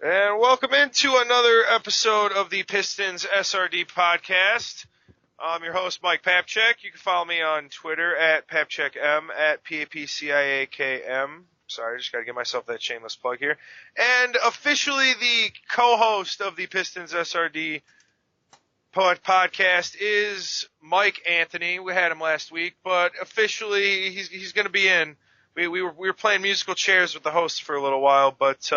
And welcome into another episode of the Pistons SRD podcast. I'm your host, Mike Papchak. You can follow me on Twitter at PapchakM, at PAPCIAKM. Sorry, I just got to give myself that shameless plug here. And officially the co-host of the Pistons SRD podcast is Mike Anthony. We had him last week, but officially he's going to be in. We were playing musical chairs with the host for a little while, but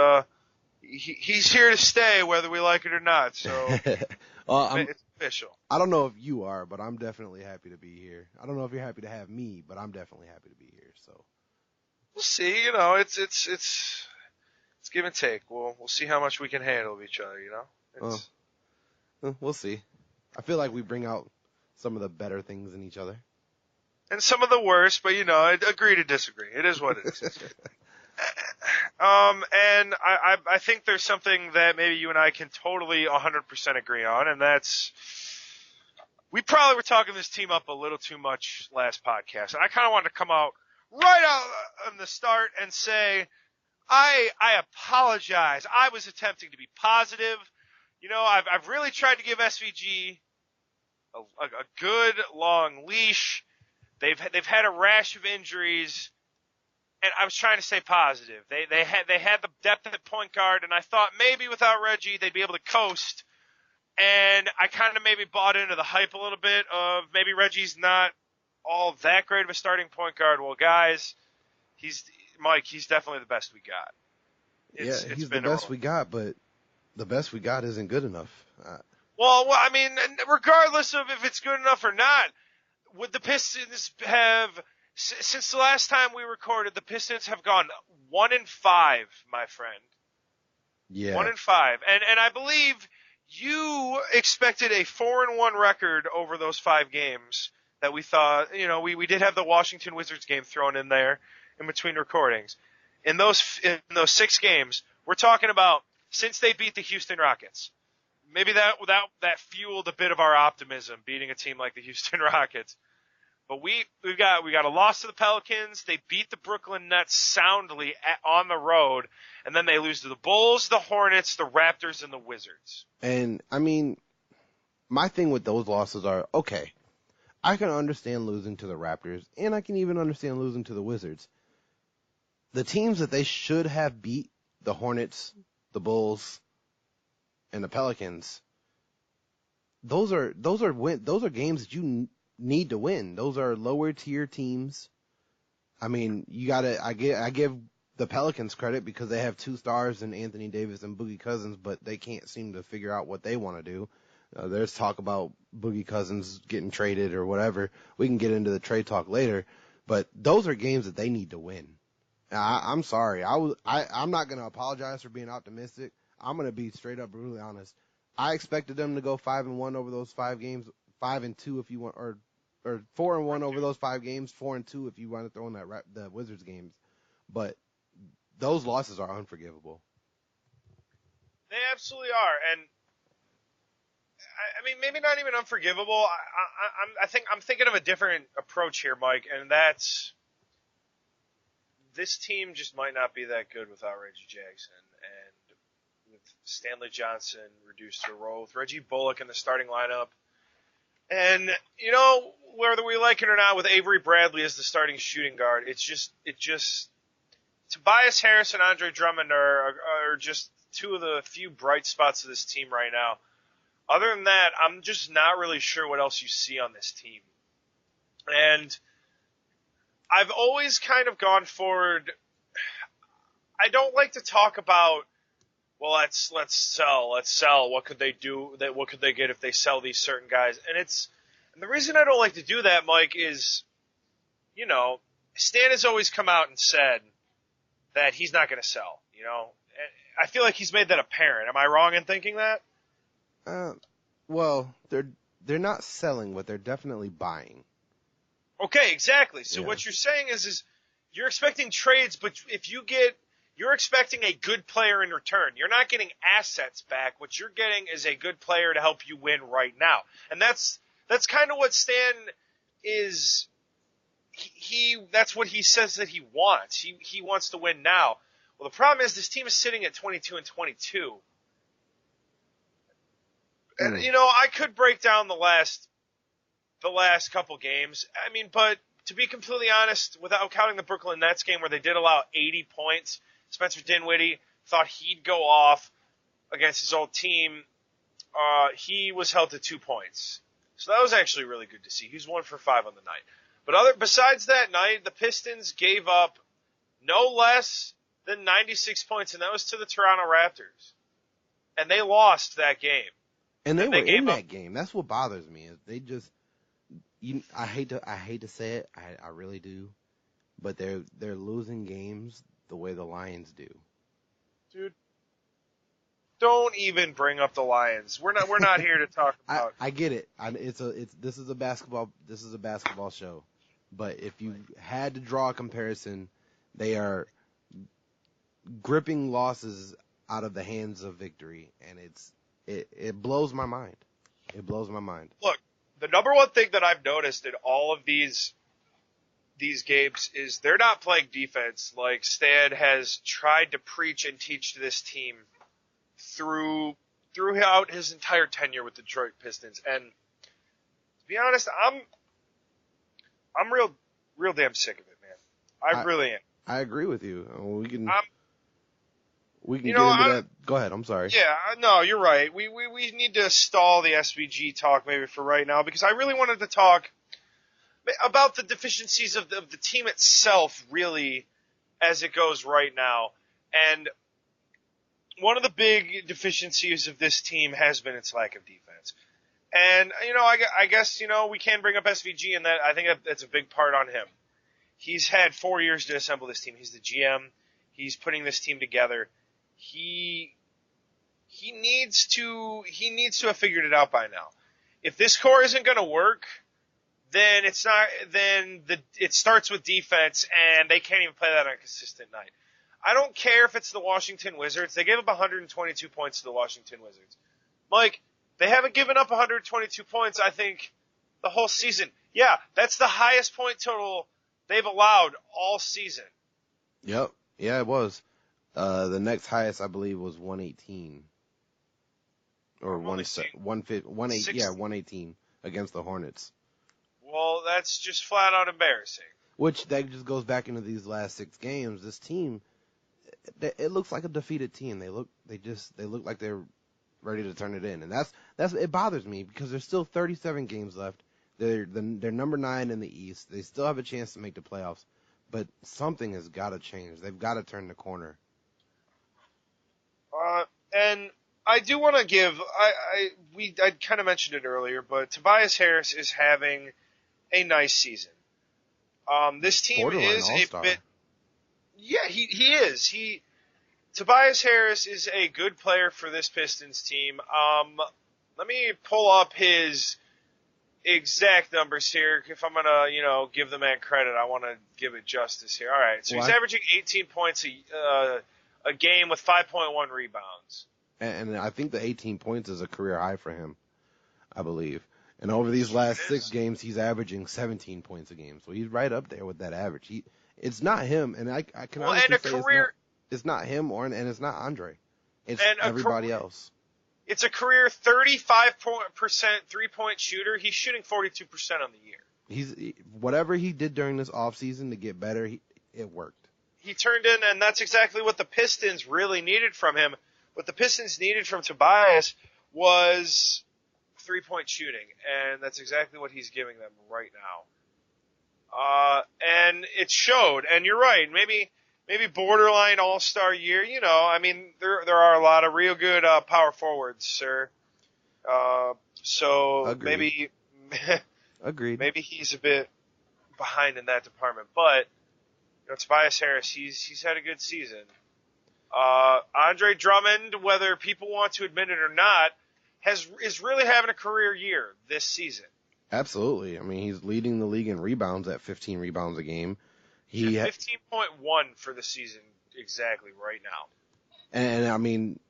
he's here to stay whether we like it or not. So it's official. I don't know if you are, but I'm definitely happy to be here. I don't know if you're happy to have me, but I'm definitely happy to be here. So we'll see. You know, it's give and take. We'll see how much we can handle of each other. You know, we'll see. I feel like we bring out some of the better things in each other. And some of the worst, but, you know, I agree to disagree. It is what it is. And I think there's something that maybe you and I can totally 100% agree on, and that's we probably were talking this team up a little too much last podcast. And I kind of wanted to come out right out in the start and say I apologize. I was attempting to be positive. You know, I've really tried to give SVG a good long leash. They've had a rash of injuries, and I was trying to stay positive. They had the depth at point guard, and I thought maybe without Reggie they'd be able to coast. And I kind of maybe bought into the hype a little bit of maybe Reggie's not all that great of a starting point guard. Well, guys, he's definitely the best we got. He's the best we got, but the best we got isn't good enough. Well, I mean, regardless of if it's good enough or not, would the Pistons have, since the last time we recorded, the Pistons have gone 1-5, my friend. Yeah. 1-5. And I believe you expected a 4-1 record over those 5 games that we thought, you know, we did have the Washington Wizards game thrown in there in between recordings. In those 6 games, we're talking about since they beat the Houston Rockets. Maybe that fueled a bit of our optimism, beating a team like the Houston Rockets. But we got a loss to the Pelicans. They beat the Brooklyn Nets soundly on the road, and then they lose to the Bulls, the Hornets, the Raptors, and the Wizards. And I mean, my thing with those losses are okay. I can understand losing to the Raptors, and I can even understand losing to the Wizards. The teams that they should have beat, the Hornets, the Bulls, and the Pelicans, those are games that you need to win. Those are lower tier teams. I mean, I give the Pelicans credit because they have 2 stars in Anthony Davis and Boogie Cousins, but they can't seem to figure out what they want to do. There's talk about Boogie Cousins getting traded or whatever. We can get into the trade talk later, but those are games that they need to win. I'm sorry. I'm not going to apologize for being optimistic. I'm going to be straight up brutally honest. I expected them to go 5-1 over those 5 games, 5-2 if you want, or 4-1 over those 5 games, 4-2 if you want to throw in the Wizards games. But those losses are unforgivable. They absolutely are, and I mean maybe not even unforgivable. I'm thinking of a different approach here, Mike, and that's this team just might not be that good without Reggie Jackson, and with Stanley Johnson reduced to a role, with Reggie Bullock in the starting lineup. And, you know, whether we like it or not, with Avery Bradley as the starting shooting guard, it just Tobias Harris and Andre Drummond are just 2 of the few bright spots of this team right now. Other than that, I'm just not really sure what else you see on this team. And I've always kind of gone forward. I don't like to talk about, well, let's sell. What could they do? What could they get if they sell these certain guys? And the reason I don't like to do that, Mike, is, you know, Stan has always come out and said that he's not going to sell. You know, I feel like he's made that apparent. Am I wrong in thinking that? Well, they're not selling, but they're definitely buying. Okay, exactly. So What you're saying is you're expecting trades, but you're expecting a good player in return. You're not getting assets back. What you're getting is a good player to help you win right now. And that's kind of what Stan is. That's what he says that he wants. He wants to win now. Well, the problem is this team is sitting at 22-22. And, I could break down the last couple games. I mean, but to be completely honest, without counting the Brooklyn Nets game where they did allow 80 points, Spencer Dinwiddie thought he'd go off against his old team. He was held to 2 points. So that was actually really good to see. He was 1 for 5 on the night. But besides that night, the Pistons gave up no less than 96 points, and that was to the Toronto Raptors. And they lost that game. And they were in that game. That's what bothers me. Is they just, I hate to say it, I really do, but they're losing games the way the Lions do. Dude, don't even bring up the Lions. We're not here to talk about. I get it. This is a basketball show, but if you had to draw a comparison, they are gripping losses out of the hands of victory, and it blows my mind. It blows my mind. Look, the number one thing that I've noticed in all of these games is they're not playing defense like Stan has tried to preach and teach to this team throughout his entire tenure with the Detroit Pistons. And to be honest, I'm real damn sick of it, man. I really am. I agree with you. We can get know, into that. Go ahead. I'm sorry. Yeah, no, you're right. We need to stall the SVG talk maybe for right now because I really wanted to talk about the deficiencies of the team itself, really, as it goes right now. And one of the big deficiencies of this team has been its lack of defense. And, I guess, we can bring up SVG, and that I think that's a big part on him. He's had 4 years to assemble this team. He's the GM. He's putting this team together. He needs to have figured it out by now. If this core isn't going to work, then it starts with defense, and they can't even play that on a consistent night. I don't care if it's the Washington Wizards. They gave up 122 points to the Washington Wizards. Mike, they haven't given up 122 points, I think, the whole season. Yeah, that's the highest point total they've allowed all season. Yep. Yeah, it was. The next highest, I believe, was 118. Or 118 against the Hornets. Well, that's just flat out embarrassing. Which, that just goes back into these last 6 games. This team, it looks like a defeated team. They look like they're ready to turn it in. And it bothers me because there's still 37 games left. They're number 9 in the East. They still have a chance to make the playoffs. But something has got to change. They've got to turn the corner. And I do want to give, I kind of mentioned it earlier, but Tobias Harris is having a nice season. This team Borderline is all-star. a bit, yeah, he is. Tobias Harris is a good player for this Pistons team. Let me pull up his exact numbers here. If I'm gonna, give the man credit, I want to give it justice here. All right, so he's averaging 18 points a game with 5.1 rebounds. And I think the 18 points is a career high for him, I believe. And over these last 6 games, he's averaging 17 points a game. So he's right up there with that average. It's not him, and I can honestly say it's not him, and it's not Andre. It's everybody else. It's a career 35% three-point shooter. He's shooting 42% on the year. Whatever he did during this offseason to get better, it worked. He turned in, and that's exactly what the Pistons really needed from him. What the Pistons needed from Tobias was three-point shooting, and that's exactly what he's giving them right now. And it showed, and you're right, maybe borderline all-star year, there are a lot of real good power forwards, sir. So Agreed. Agreed. Maybe he's a bit behind in that department, but Tobias Harris, he's had a good season. Andre Drummond, whether people want to admit it or not, is really having a career year this season. Absolutely. I mean, he's leading the league in rebounds at 15 rebounds a game. He 15.1 for the season exactly right now. And I mean,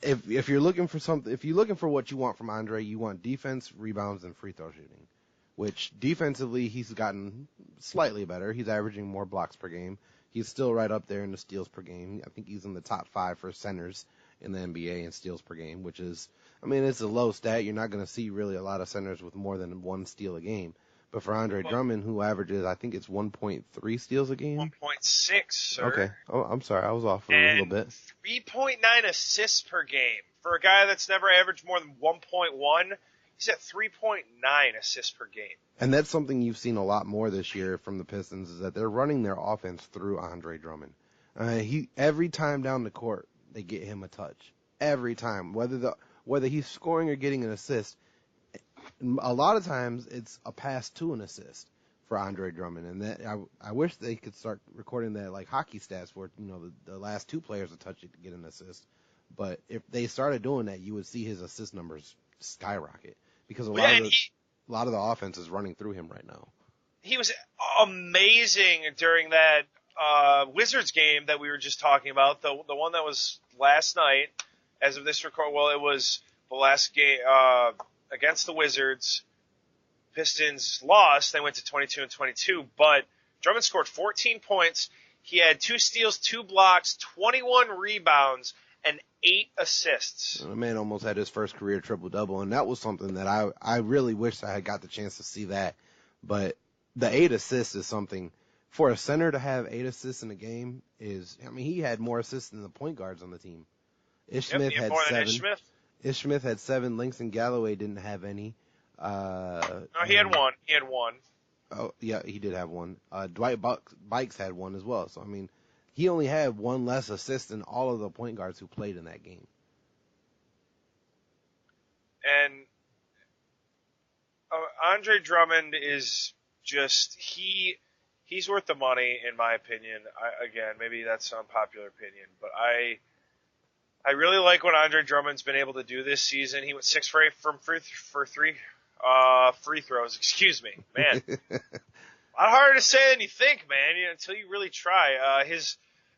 if you're looking for what you want from Andre, you want defense, rebounds, and free throw shooting. Which defensively he's gotten slightly better. He's averaging more blocks per game. He's still right up there in the steals per game. I think he's in the top 5 for centers in the NBA in steals per game, which is, I mean, it's a low stat. You're not going to see really a lot of centers with more than 1 steal a game. But for Andre Drummond, who averages, I think it's 1.3 steals a game. 1.6, sir. Okay. Oh, I'm sorry. I was off a little bit. 3.9 assists per game. For a guy that's never averaged more than 1.1, he's at 3.9 assists per game. And that's something you've seen a lot more this year from the Pistons, is that they're running their offense through Andre Drummond. Every time down the court, they get him a touch. Every time. Whether he's scoring or getting an assist, a lot of times it's a pass to an assist for Andre Drummond, and that I wish they could start recording that like hockey stats where the last 2 players to touch it to get an assist. But if they started doing that, you would see his assist numbers skyrocket because a lot of the offense is running through him right now. He was amazing during that Wizards game that we were just talking about, the one that was last night. As of this record, well, it was the last game against the Wizards. Pistons lost. They went to 22-22, but Drummond scored 14 points. He had 2 steals, 2 blocks, 21 rebounds, and 8 assists. The man almost had his first career triple-double, and that was something that I really wish I had got the chance to see that. But the 8 assists is something, for a center to have 8 assists in a game is, I mean, he had more assists than the point guards on the team. Ish Smith had 7. Ish Smith had 7. Langston Galloway didn't have any. No, he had 1. He had 1. Oh, yeah, he did have 1. Dwight Bikes had 1 as well. So, I mean, he only had 1 less assist than all of the point guards who played in that game. And Andre Drummond is just, he's worth the money, in my opinion. Again, maybe that's an unpopular opinion, but I really like what Andre Drummond's been able to do this season. He went 6 for 8 from free throws. Excuse me, man. A lot harder to say than you think, man. Until you really try.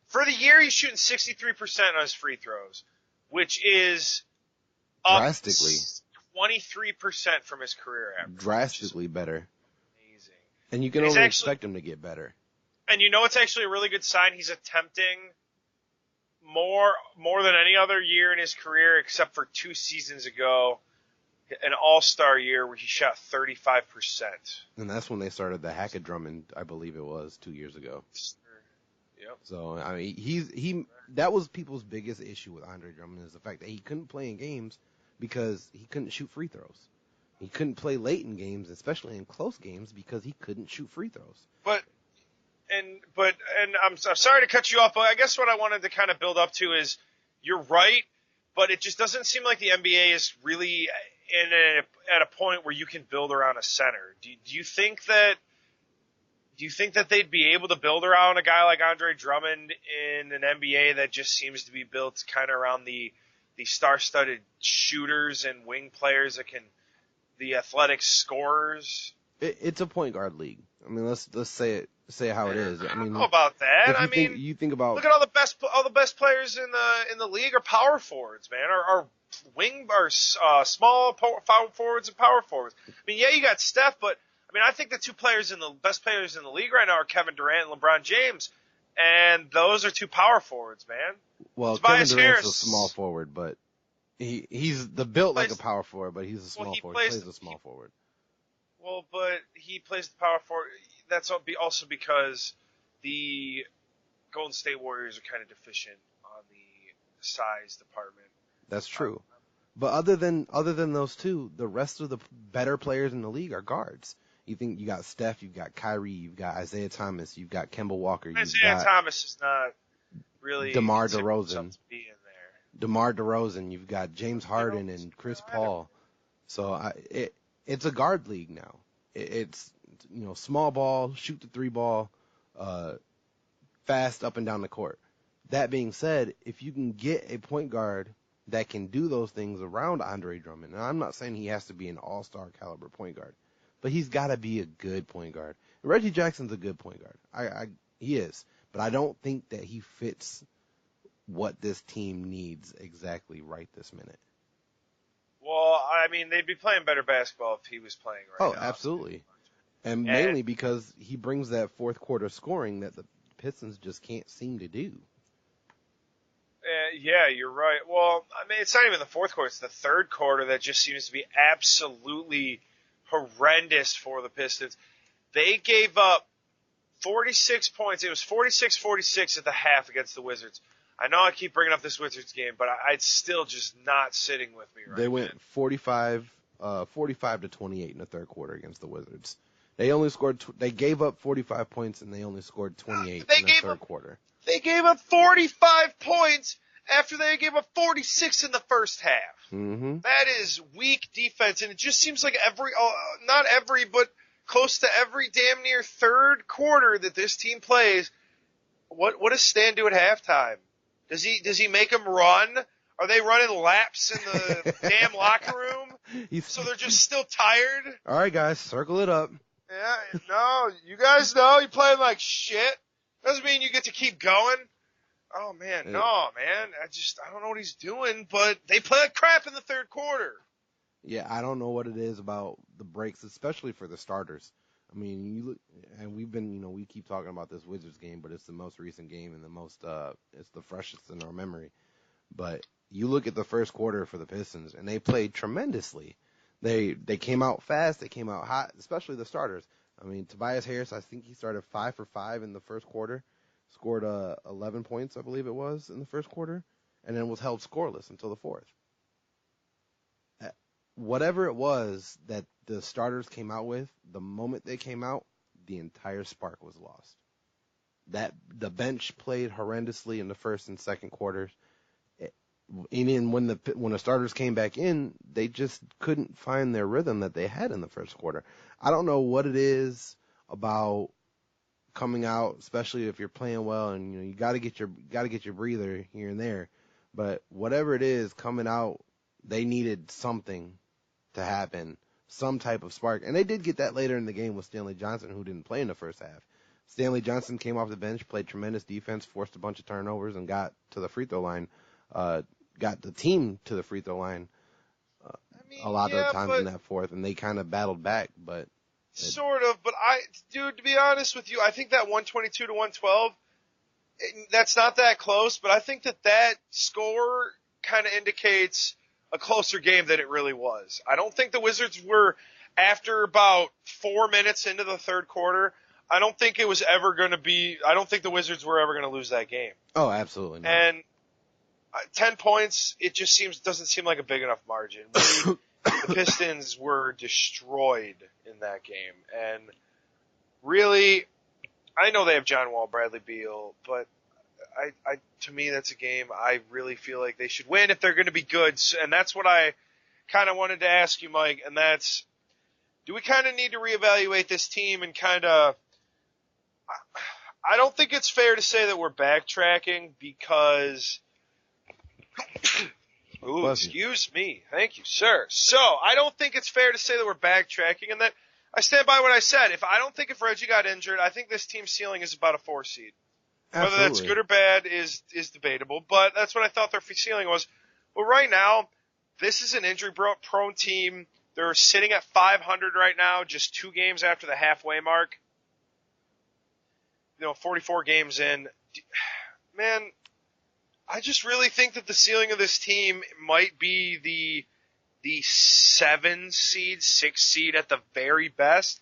For the year, he's shooting 63% on his free throws, which is up drastically 23% from his career average. Drastically better. Amazing. And you can only expect him to get better. And it's actually a really good sign. He's attempting more than any other year in his career, except for 2 seasons ago, an all-star year where he shot 35%. And that's when they started the Hackett Drummond, I believe it was 2 years ago. Yep. So, I mean, that was people's biggest issue with Andre Drummond, is the fact that he couldn't play in games because he couldn't shoot free throws. He couldn't play late in games, especially in close games, because he couldn't shoot free throws. But I'm sorry to cut you off, but I guess what I wanted to kind of build up to is, you're right, but it just doesn't seem like the NBA is really at a point where you can build around a center. Do you think that they'd be able to build around a guy like Andre Drummond in an NBA that just seems to be built kind of around the star-studded shooters and wing players the athletic scorers? It's a point guard league. I mean, let's say how it is. I mean, I don't know about that. You think about, look at all the best players in the league are power forwards, man. Are small power forwards and power forwards. I mean, yeah, you got Steph, but I mean, I think the best players in the league right now are Kevin Durant and LeBron James, and those are 2 power forwards, man. Well, Tobias Kevin Durant's Harris, a small forward, but he's built like a power forward, but he's a small forward. He plays a small forward. Well, but he plays the power forward. That's also because the Golden State Warriors are kind of deficient on the size department. That's true. But other than those 2, the rest of the better players in the league are guards. You think you got Steph, you've got Kyrie, you've got Isaiah Thomas, you've got Kemba Walker, Thomas is not really DeMar DeRozan. To be in there. DeMar DeRozan, you've got James Harden and Chris Paul. So it's a guard league now. It's small ball, shoot the 3 ball, fast up and down the court. That being said, if you can get a point guard that can do those things around Andre Drummond, and I'm not saying he has to be an all-star caliber point guard, but he's got to be a good point guard. Reggie Jackson's a good point guard. He is, but I don't think that he fits what this team needs exactly right this minute. Well, I mean, they'd be playing better basketball if he was playing right now. Oh, absolutely. And mainly because he brings that fourth quarter scoring that the Pistons just can't seem to do. Yeah, you're right. Well, I mean, it's not even the fourth quarter. It's the third quarter that just seems to be absolutely horrendous for the Pistons. They gave up 46 points. It was 46-46 at the half against the Wizards. I know I keep bringing up this Wizards game, but it's still just not sitting with me right now. They went 45 to 28 in the third quarter against the Wizards. They only scored. They gave up 45 points and they only scored 28 in the third quarter. They gave up 45 points after they gave up 46 in the first half. Mm-hmm. That is weak defense, and it just seems like not every, but close to every damn near third quarter that this team plays. What does Stan do at halftime? Does he make them run? Are they running laps in the damn locker room? So they're just still tired? All right, guys, circle it up. Yeah, no, you guys know you're playing like shit. Doesn't mean you get to keep going. Oh, man, no, man. I don't know what he's doing, but they play like crap in the third quarter. Yeah, I don't know what it is about the breaks, especially for the starters. I mean, you look, and we keep talking about this Wizards game, but it's the most recent game and it's the freshest in our memory. But you look at the first quarter for the Pistons, and they played tremendously. They came out fast, they came out hot, especially the starters. I mean, Tobias Harris, I think he started 5 for 5 in the first quarter, scored 11 points, I believe it was, in the first quarter, and then was held scoreless until the fourth. Whatever it was that the starters came out with, the moment they came out, the entire spark was lost. That the bench played horrendously in the first and second quarters. And then when the starters came back in, they just couldn't find their rhythm that they had in the first quarter. I don't know what it is about coming out, especially if you're playing well and you got to get your breather here and there. But whatever it is coming out, they needed something to happen, some type of spark. And they did get that later in the game with Stanley Johnson, who didn't play in the first half. Stanley Johnson came off the bench, played tremendous defense, forced a bunch of turnovers, and got to the free throw line. Got the team to the free throw line a lot of times in that fourth, and they kind of battled back. But sort of. But dude, to be honest with you, I think that 122 to 112, that's not that close. But I think that score kind of indicates a closer game than it really was. I don't think the Wizards were, after about 4 minutes into the third quarter, I don't think the Wizards were ever going to lose that game. Oh, absolutely not. And 10 points, it just doesn't seem like a big enough margin. The Pistons were destroyed in that game. And really, I know they have John Wall, Bradley Beal, but to me, that's a game I really feel like they should win if they're going to be good. And that's what I kind of wanted to ask you, Mike, and that's, do we kind of need to reevaluate this team and kind of, I don't think it's fair to say that we're backtracking because, ooh, excuse me. Thank you, sir. So I don't think it's fair to say that we're backtracking, and that I stand by what I said. I don't think if Reggie got injured, I think this team's ceiling is about a 4 seed. Absolutely. Whether that's good or bad is debatable, but that's what I thought their ceiling was. But right now, this is an injury-prone team. They're sitting at 500 right now, just 2 games after the halfway mark. 44 games in. Man, I just really think that the ceiling of this team might be the 7 seed, 6 seed at the very best.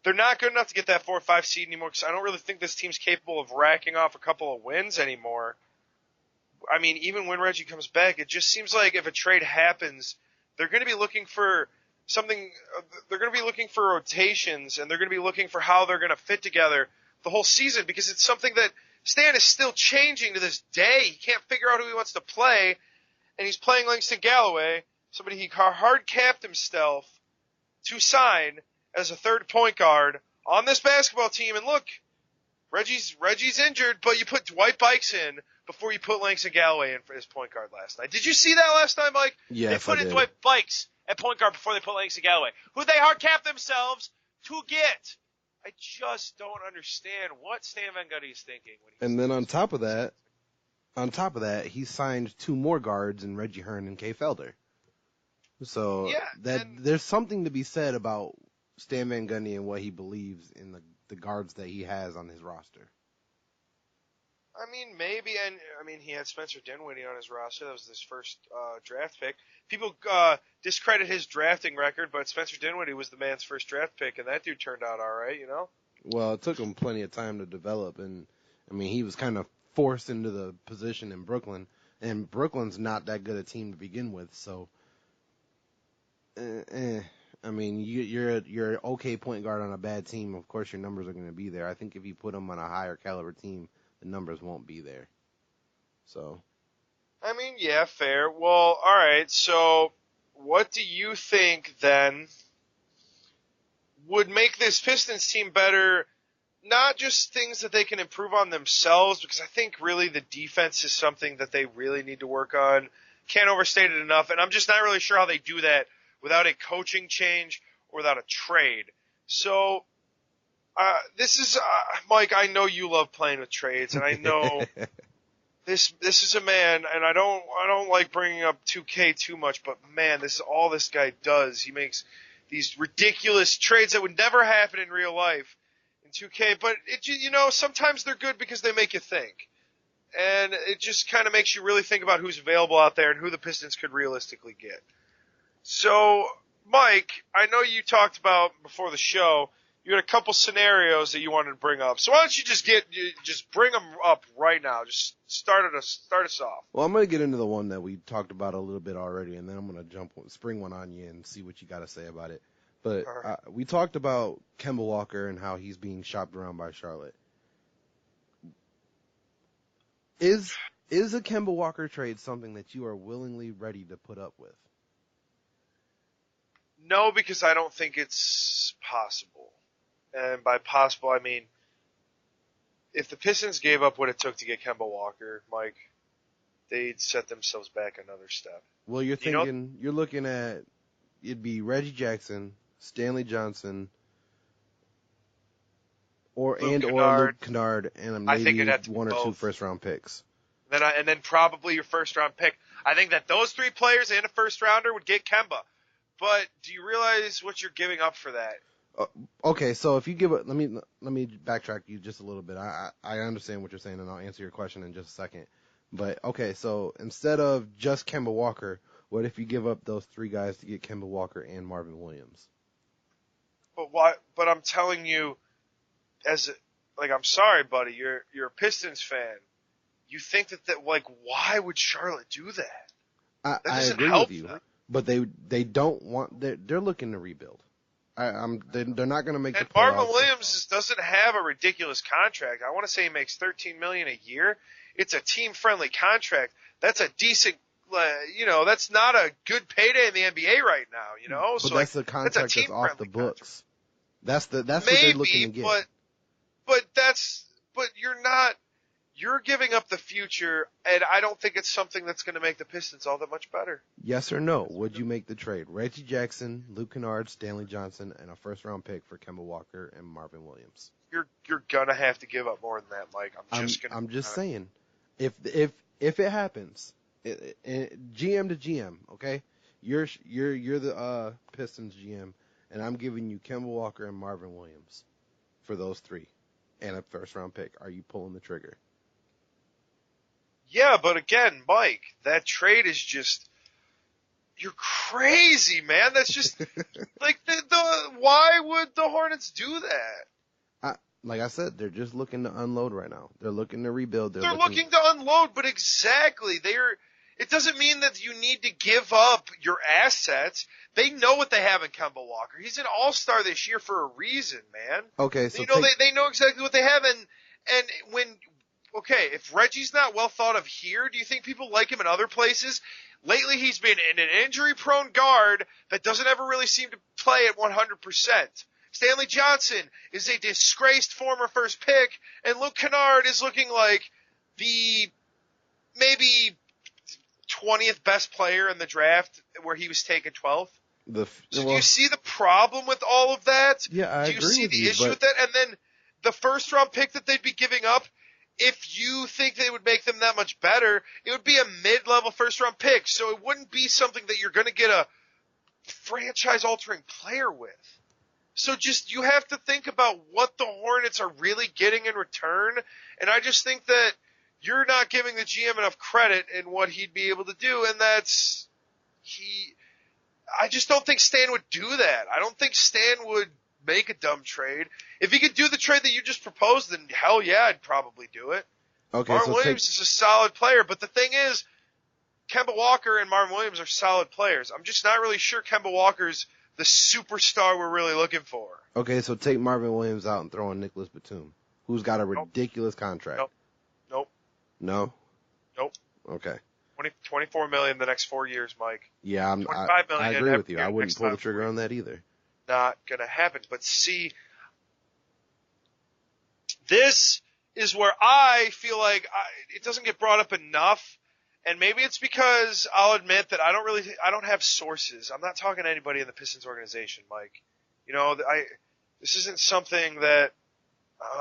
They're not good enough to get that 4 or 5 seed anymore because I don't really think this team's capable of racking off a couple of wins anymore. I mean, even when Reggie comes back, it just seems like if a trade happens, they're going to be looking for something. They're going to be looking for rotations, and they're going to be looking for how they're going to fit together the whole season because it's something that Stan is still changing to this day. He can't figure out who he wants to play, and he's playing Langston Galloway, somebody he hard capped himself to sign as a third point guard on this basketball team. And look, Reggie's injured, but you put Dwight Bikes in before you put Langston Galloway in for his point guard last night. Did you see that last night, Mike? Yes, they put I in did. Dwight Bikes at point guard before they put Langston Galloway, who they hard capped themselves to get. I just don't understand what Stan Van Gundy is thinking. And then on top of that, he signed 2 more guards in Reggie Hearn and Kay Felder. So there's something to be said about Stan Van Gundy and what he believes in the guards that he has on his roster. I mean, maybe, and I mean, he had Spencer Dinwiddie on his roster. That was his first draft pick. People discredit his drafting record, but Spencer Dinwiddie was the man's first draft pick, and that dude turned out all right, you know? Well, it took him plenty of time to develop, and I mean, he was kind of forced into the position in Brooklyn, and Brooklyn's not that good a team to begin with, so. I mean, you're an okay point guard on a bad team. Of course, your numbers are going to be there. I think if you put them on a higher caliber team, the numbers won't be there. So. I mean, yeah, fair. Well, all right. So, what do you think then would make this Pistons team better? Not just things that they can improve on themselves, because I think really the defense is something that they really need to work on. Can't overstate it enough, and I'm just not really sure how they do that without a coaching change or without a trade. So, this is Mike. I know you love playing with trades, and I know this is a man. And I don't like bringing up 2K too much, but man, this is all this guy does. He makes these ridiculous trades that would never happen in real life in 2K. But sometimes they're good because they make you think, and it just kind of makes you really think about who's available out there and who the Pistons could realistically get. So, Mike, I know you talked about before the show, you had a couple scenarios that you wanted to bring up. So why don't you just bring them up right now? Just start us off. Well, I'm going to get into the one that we talked about a little bit already, and then I'm going to spring one on you and see what you got to say about it. But we talked about Kemba Walker and how he's being shopped around by Charlotte. Is a Kemba Walker trade something that you are willingly ready to put up with? No, because I don't think it's possible. And by possible, I mean, if the Pistons gave up what it took to get Kemba Walker, Mike, they'd set themselves back another step. Well, you're looking at, it'd be Reggie Jackson, Stanley Johnson, or Luke Kennard, and maybe one or two first-round picks. And then probably your first-round pick. I think that those three players and a first-rounder would get Kemba. But do you realize what you're giving up for that? Okay, so if you give it, let me backtrack you just a little bit. I understand what you're saying, and I'll answer your question in just a second. But okay, so instead of just Kemba Walker, what if you give up those three guys to get Kemba Walker and Marvin Williams? But why? But I'm telling you, I'm sorry, buddy. You're a Pistons fan. You think that why would Charlotte do that? I agree with you. Them. But they don't want. They're looking to rebuild. They're not going to make the playoffs. Marvin Williams doesn't have a ridiculous contract. I want to say he makes $13 million a year. It's a team-friendly contract. That's a decent. That's not a good payday in the NBA right now. But that's the contract that's off the books. That's what they're looking to get. But you're not. You're giving up the future, and I don't think it's something that's going to make the Pistons all that much better. Yes or no? Would you make the trade? Reggie Jackson, Luke Kennard, Stanley Johnson, and a first-round pick for Kemba Walker and Marvin Williams. You're gonna have to give up more than that, Mike. I'm just saying, if it happens, GM to GM, okay? You're the Pistons GM, and I'm giving you Kemba Walker and Marvin Williams for those three, and a first-round pick. Are you pulling the trigger? Yeah, but again, Mike, that trade is just, you're crazy, man. That's just, why would the Hornets do that? Like I said, they're just looking to unload right now. They're looking to rebuild. They're looking to unload, but exactly, it doesn't mean that you need to give up your assets. They know what they have in Kemba Walker. He's an all-star this year for a reason, man. Okay, so they know exactly what they have, and when. Okay, if Reggie's not well thought of here, do you think people like him in other places? Lately, he's been an injury-prone guard that doesn't ever really seem to play at 100%. Stanley Johnson is a disgraced former first pick, and Luke Kennard is looking like the maybe 20th best player in the draft where he was taken 12th. Do you see the problem with all of that? Yeah, I agree with you. Do you see the issue with that? And then the first-round pick that they'd be giving up, if you think they would make them that much better, it would be a mid-level first-round pick. So it wouldn't be something that you're going to get a franchise-altering player with. So you have to think about what the Hornets are really getting in return. And I just think that you're not giving the GM enough credit in what he'd be able to do, and I just don't think Stan would do that. I don't think Stan would make a dumb trade. If he could do the trade that you just proposed, then hell yeah, I'd probably do it. Okay, Marvin Williams is a solid player, but the thing is, Kemba Walker and Marvin Williams are solid players. I'm just not really sure Kemba Walker's the superstar we're really looking for. Okay, so take Marvin Williams out and throw in Nicholas Batum, who's got a ridiculous contract. Nope. No? Nope. Okay. $24 million the next 4 years, Mike. Yeah, I agree with you. I wouldn't pull the trigger on that either. Not gonna happen. But see, this is where I feel like it doesn't get brought up enough, and maybe it's because I'll admit that I don't have sources. I'm not talking to anybody in the Pistons organization, Mike. This isn't something that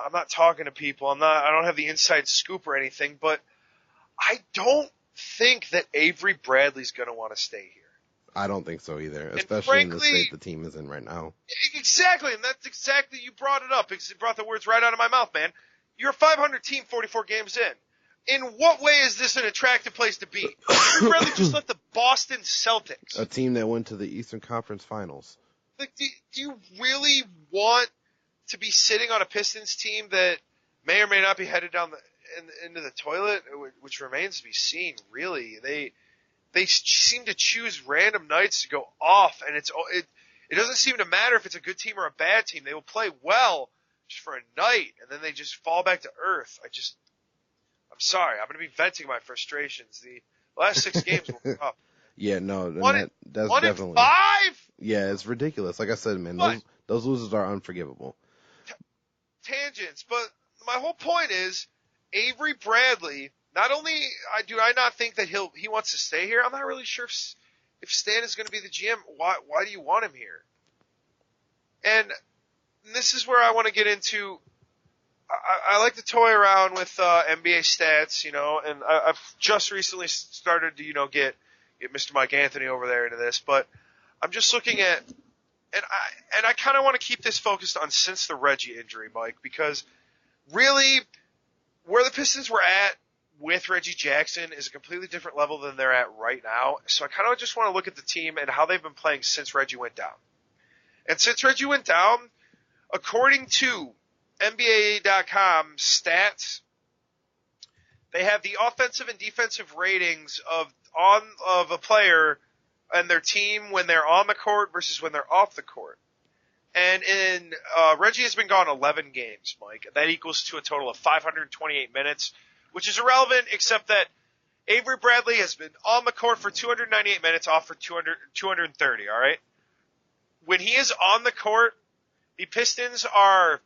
I'm not talking to people. I don't have the inside scoop or anything, but I don't think that Avery Bradley's gonna want to stay here. I don't think so either, especially in the state the team is in right now. Exactly, and that's exactly, you brought it up. You brought the words right out of my mouth, man. You're a 500 team 44 games in. In what way is this an attractive place to be? Avery Bradley just left the Boston Celtics. A team that went to the Eastern Conference Finals. Like, do you really want to be sitting on a Pistons team that may or may not be headed down into the toilet, which remains to be seen, really? They seem to choose random nights to go off, and it doesn't seem to matter if it's a good team or a bad team. They will play well just for a night, and then they just fall back to earth. I'm sorry. I'm going to be venting my frustrations. The last 6 games were rough. Yeah, no, that's one definitely. in 5? Yeah, it's ridiculous. Like I said, man, those losers are unforgivable. Tangents, but my whole point is Avery Bradley. Not only do I not think that he wants to stay here, I'm not really sure if Stan is going to be the GM. Why do you want him here? And this is where I want to get into. I like to toy around with NBA stats, and I've just recently started to get Mr. Mike Anthony over there into this, but I'm just looking at, and I kind of want to keep this focused on since the Reggie injury, Mike, because really where the Pistons were at with Reggie Jackson is a completely different level than they're at right now. So I kind of just want to look at the team and how they've been playing since Reggie went down. And since Reggie went down, according to NBA.com stats, they have the offensive and defensive ratings of a player and their team when they're on the court versus when they're off the court. And Reggie has been gone 11 games, Mike. That equals to a total of 528 minutes, which is irrelevant except that Avery Bradley has been on the court for 298 minutes, off for 230, all right? When he is on the court, the Pistons are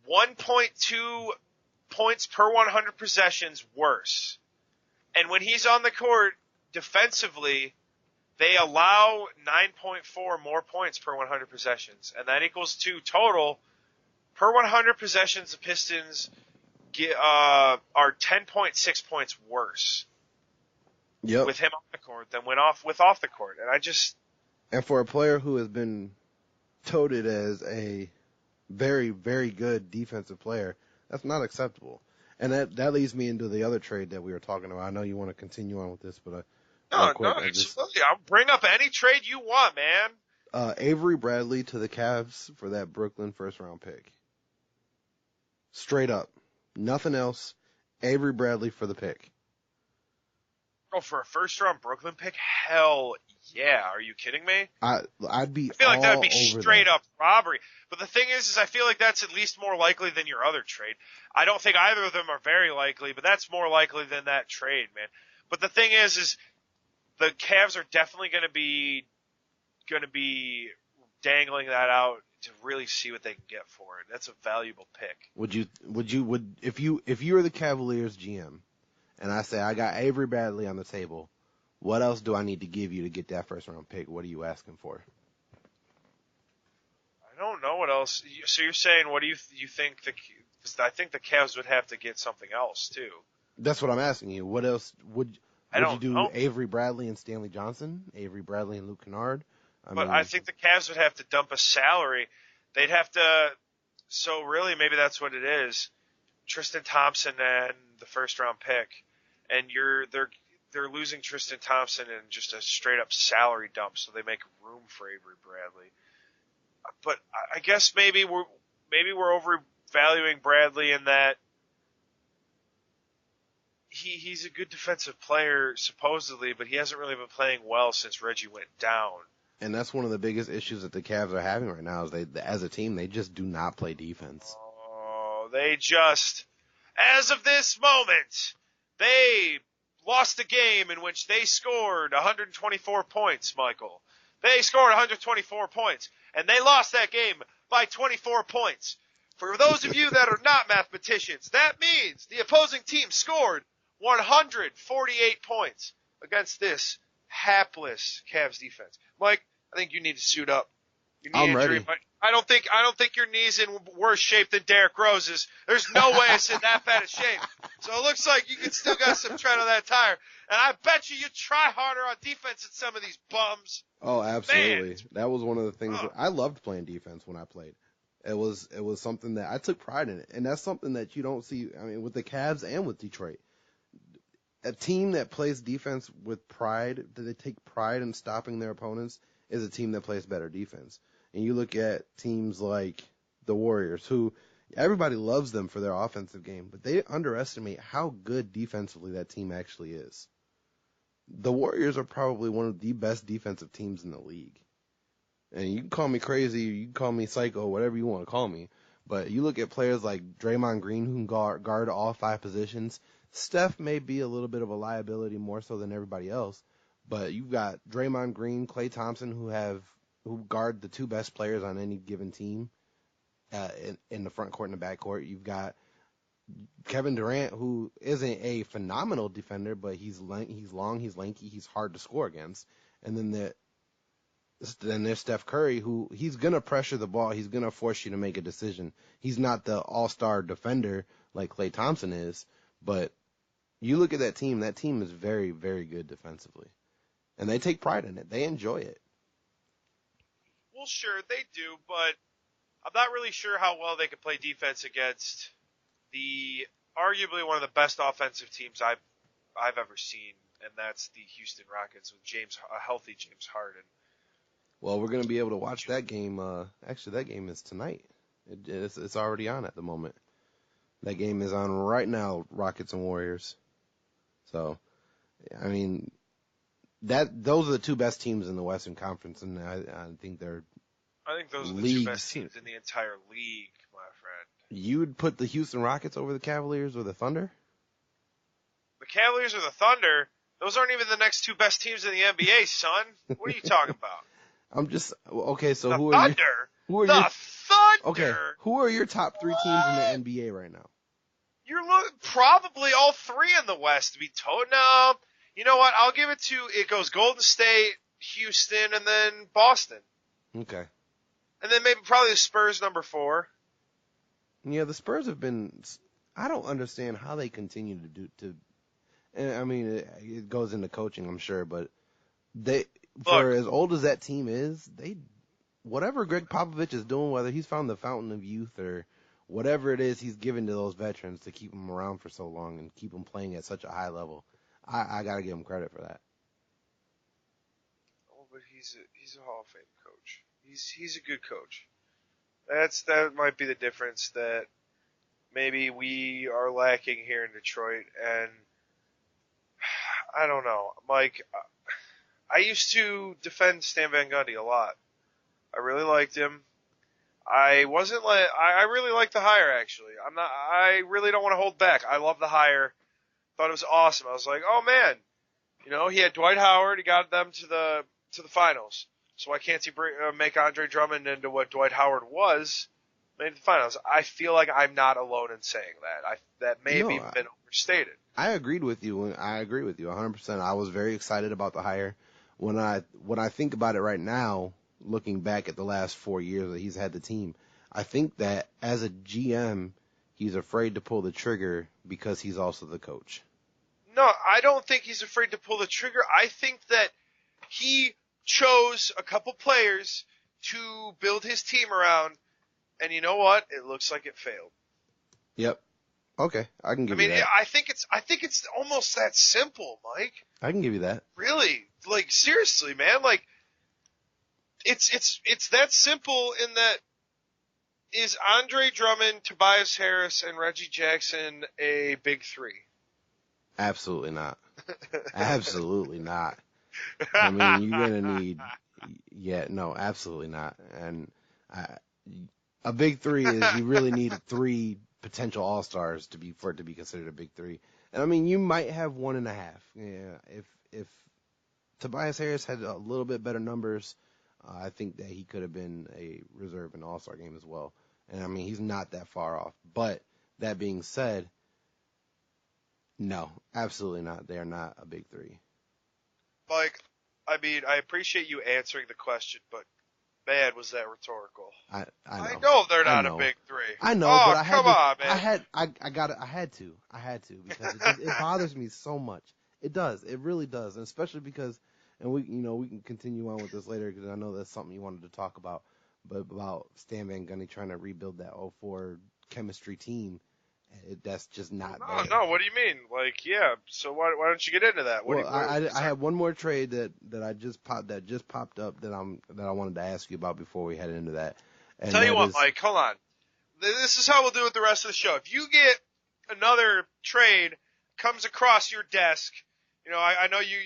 1.2 points per 100 possessions worse. And when he's on the court, defensively, they allow 9.4 more points per 100 possessions. And that equals to total, per 100 possessions, the Pistons are 10.6 points worse with him on the court than off the court. And for a player who has been touted as a very, very good defensive player, that's not acceptable. And that leads me into the other trade that we were talking about. I know you want to continue on with this, but absolutely. I'll bring up any trade you want, man. Avery Bradley to the Cavs for that Brooklyn first-round pick. Straight up. Nothing else. Avery Bradley for the pick. Oh, for a first-round Brooklyn pick? Hell yeah. Are you kidding me? I feel like that would be straight-up robbery. But the thing is I feel like that's at least more likely than your other trade. I don't think either of them are very likely, but that's more likely than that trade, man. But the thing is the Cavs are definitely going to be dangling that out to really see what they can get for it. That's a valuable pick. If you were the Cavaliers GM and I say I got Avery Bradley on the table, what else do I need to give you to get that first round pick? What are you asking for? I don't know what else. So you're saying, what do you think I think the Cavs would have to get something else too. That's what I'm asking you. What else would you do? Know. Avery Bradley and Stanley Johnson? Avery Bradley and Luke Kennard? I think the Cavs would have to dump a salary. They'd have to. So really, maybe that's what it is. Tristan Thompson and the first round pick, and they're losing Tristan Thompson in just a straight up salary dump, so they make room for Avery Bradley. But I guess maybe we're overvaluing Bradley in that he's a good defensive player supposedly, but he hasn't really been playing well since Reggie went down. And that's one of the biggest issues that the Cavs are having right now is as a team, they just do not play defense. Oh, as of this moment, they lost a game in which they scored 124 points, Michael. They scored 124 points, and they lost that game by 24 points. For those of you that are not mathematicians, that means the opposing team scored 148 points against this hapless Cavs defense. Mike, I think you need to suit up. I'm ready. But I don't think your knee's in worse shape than Derrick Rose's. There's no way it's in that bad a shape. So it looks like you can still got some tread on that tire. And I bet you try harder on defense than some of these bums. Oh, absolutely. Man. That was one of the things I loved playing defense when I played. It was something that I took pride in it. And that's something that you don't see, with the Cavs and with Detroit. A team that plays defense with pride, that they take pride in stopping their opponents, is a team that plays better defense. And you look at teams like the Warriors, who everybody loves them for their offensive game, but they underestimate how good defensively that team actually is. The Warriors are probably one of the best defensive teams in the league. And you can call me crazy, you can call me psycho, whatever you want to call me, but you look at players like Draymond Green, who can guard all 5 positions. Steph may be a little bit of a liability more so than everybody else, but you've got Draymond Green, Klay Thompson, who guard the 2 best players on any given team in the front court and the back court. You've got Kevin Durant, who isn't a phenomenal defender, but he's long, he's lanky, he's hard to score against. And then there's Steph Curry, who he's going to pressure the ball. He's going to force you to make a decision. He's not the all-star defender like Klay Thompson is, but you look at that team is very, very good defensively. And they take pride in it. They enjoy it. Well, sure, they do, but I'm not really sure how well they can play defense against the arguably one of the best offensive teams I've ever seen, and that's the Houston Rockets with a healthy James Harden. Well, we're going to be able to watch that game. Actually, that game is tonight. It's already on at the moment. That game is on right now, Rockets and Warriors. So, those are the 2 best teams in the Western Conference, and I think they're those are the 2 best teams in the entire league, my friend. You would put the Houston Rockets over the Cavaliers or the Thunder? The Cavaliers or the Thunder? Those aren't even the next 2 best teams in the NBA, son. What are you talking about? I'm just okay. So the who Thunder? Are the your, Thunder. Okay, who are your top 3 teams in the NBA right now? You're probably all 3 in the West to be told. No, you know what? I'll give it goes Golden State, Houston, and then Boston. Okay. And then maybe probably the Spurs number 4. Yeah, the Spurs have been. I don't understand how they continue to. And it goes into coaching, I'm sure, but for as old as that team is, whatever Greg Popovich is doing, whether he's found the fountain of youth or whatever it is he's given to those veterans to keep them around for so long and keep them playing at such a high level, I got to give him credit for that. Oh, but he's a Hall of Fame coach. He's a good coach. That might be the difference that maybe we are lacking here in Detroit. And I don't know, Mike. I used to defend Stan Van Gundy a lot. I really liked him. I really liked the hire, actually. I really don't want to hold back. I love the hire. Thought it was awesome. I was like, oh man, he had Dwight Howard. He got them to the finals. So why can't he make Andre Drummond into what Dwight Howard was, made the finals? I feel like I'm not alone in saying that. That may have even been overstated. I agreed with you. I agree with you 100%. I was very excited about the hire. When I think about it right now, looking back at the last 4 years that he's had the team, I think that as a GM, he's afraid to pull the trigger because he's also the coach. No, I don't think he's afraid to pull the trigger. I think that he chose a couple players to build his team around, and you know what? It looks like it failed. Yep. Okay, I can give you that. I think it's almost that simple, Mike. I can give you that. Really, like seriously, man. Like it's that simple in that is Andre Drummond, Tobias Harris, and Reggie Jackson a big three? Absolutely not. Absolutely not. I mean, you're gonna need. Yeah, no, absolutely not. And a big three is you really need 3 potential all-stars for it to be considered a big three. And I mean, you might have 1.5. Yeah, if Tobias Harris had a little bit better numbers, I think that he could have been a reserve in the All-Star game as well. And I mean, he's not that far off. But that being said, no, absolutely not. They are not a big three. Mike, I mean, I appreciate you answering the question, but man, was that rhetorical. I know. I know they're not a big three. I know, oh, but I had come to, on, man. I had to because it bothers me so much. It does. It really does. And especially because, and we can continue on with this later because I know that's something you wanted to talk about, but about Stan Van Gundy trying to rebuild that 04 chemistry team. That's just not there. No, what do you mean? Like, yeah, so why don't you get into that? I had one more trade that just popped up that I wanted to ask you about before we head into that. And tell you what, Mike, hold on. This is how we'll do it the rest of the show. If you get another trade comes across your desk, I know you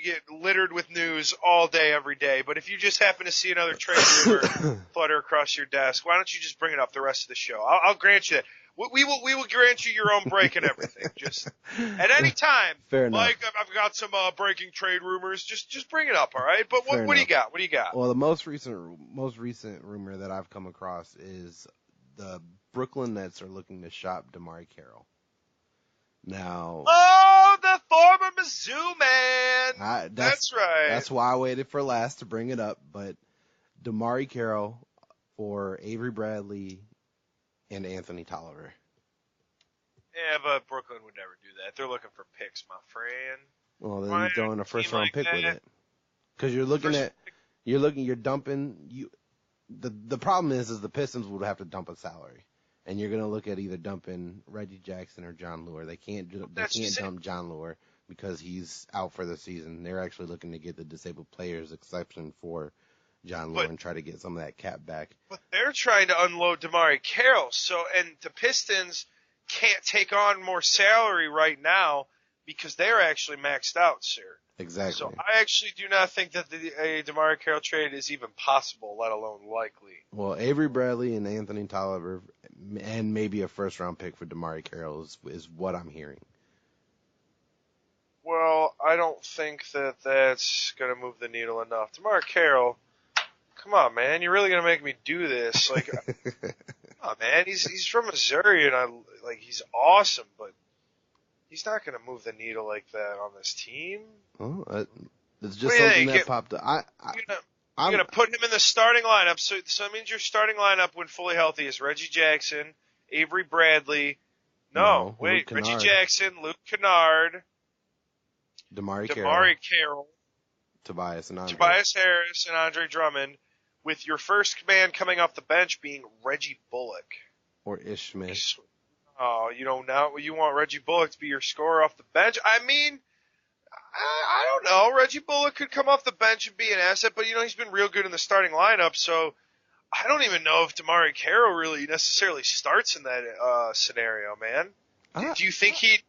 get littered with news all day, every day, but if you just happen to see another trade rumor flutter across your desk, why don't you just bring it up the rest of the show? I'll grant you that. We will grant you your own break and everything. Just at any time. Fair enough. Mike, I've got some breaking trade rumors. Just bring it up, all right? But what do you got? What do you got? Well, the most recent rumor that I've come across is the Brooklyn Nets are looking to shop DeMarre Carroll. Now. Oh, the former Mizzou man. That's right. That's why I waited for last to bring it up. But DeMarre Carroll for Avery Bradley and Anthony Tolliver. Yeah, but Brooklyn would never do that. They're looking for picks, my friend. Well, then you're throwing a first-round pick with it. Because you're dumping. The problem is the Pistons would have to dump a salary, and you're going to look at either dumping Reggie Jackson or John Lure. They can't dump John Lure because he's out for the season. They're actually looking to get the disabled players exception for John Lure and try to get some of that cap back. But they're trying to unload DeMarre Carroll, and the Pistons can't take on more salary right now because they're actually maxed out, sir. Exactly. So I actually do not think that a DeMarre Carroll trade is even possible, let alone likely. Well, Avery Bradley and Anthony Tolliver and maybe a first-round pick for DeMarre Carroll is what I'm hearing. Well, I don't think that that's going to move the needle enough. DeMarre Carroll, come on, man. You're really going to make me do this. Like, come on, man. He's from Missouri, and he's awesome, but he's not going to move the needle like that on this team. Well, it's just something that popped up. You're going to put him in the starting lineup, so that means your starting lineup when fully healthy is Reggie Jackson, Avery Bradley. No, wait, Reggie Jackson, Luke Kennard, DeMarre Carroll, Tobias Harris, and Andre Drummond, with your first man coming off the bench being Reggie Bullock. Or Ish Smith. Oh, you want Reggie Bullock to be your scorer off the bench? I mean, I don't know. Reggie Bullock could come off the bench and be an asset, but he's been real good in the starting lineup, so I don't even know if DeMarre Carroll really necessarily starts in that scenario, man. Do you think he'd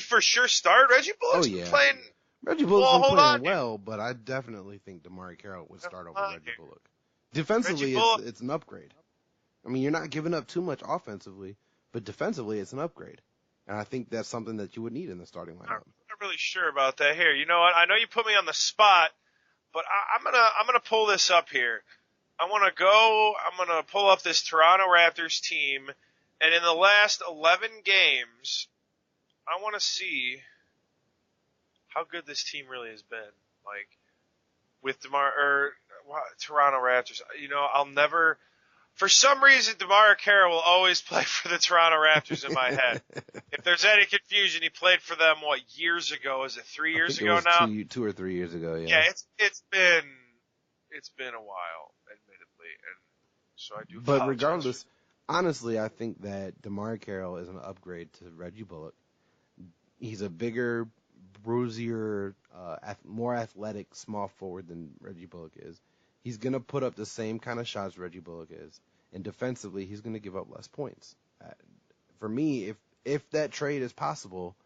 for sure start? Reggie Bullock's playing. Reggie Bullock's been playing well, but I definitely think DeMarre Carroll would start over Reggie Bullock. Defensively, it's an upgrade. I mean, you're not giving up too much offensively, but defensively, it's an upgrade. And I think that's something that you would need in the starting lineup. I'm not really sure about that here. You know what? I know you put me on the spot, but I'm gonna pull this up here. I'm gonna pull up this Toronto Raptors team, and in the last 11 games, I want to see how good this team really has been. Like with Toronto Raptors. I'll never. For some reason, DeMarre Carroll will always play for the Toronto Raptors in my head. If there's any confusion, he played for them, years ago? Is it 3 years ago now? 2 or 3 years ago, yeah. Yeah, it's been a while, admittedly, and so I do. But regardless, honestly, I think that DeMar Carroll is an upgrade to Reggie Bullock. He's a bigger, bruisier, more athletic small forward than Reggie Bullock is. He's going to put up the same kind of shots Reggie Bullock is. And defensively, he's going to give up less points. For me, if that trade is possible,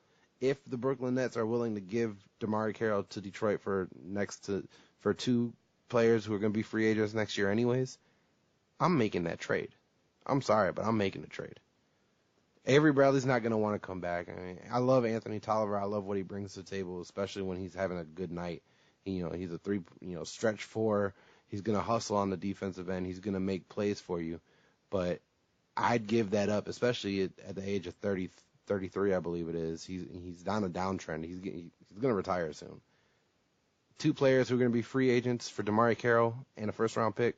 if the Brooklyn Nets are willing to give DeMar Carroll to Detroit for 2 players who are going to be free agents next year anyways, I'm making that trade. I'm sorry, but I'm making the trade. Avery Bradley's not going to want to come back. I mean, I love Anthony Tolliver. I love what he brings to the table, especially when he's having a good night. He's a stretch 4. He's going to hustle on the defensive end. He's going to make plays for you. But I'd give that up, especially at the age of 33, I believe it is. He's on a downtrend. He's going to retire soon. 2 players who are going to be free agents for DeMar Carroll and a first-round pick.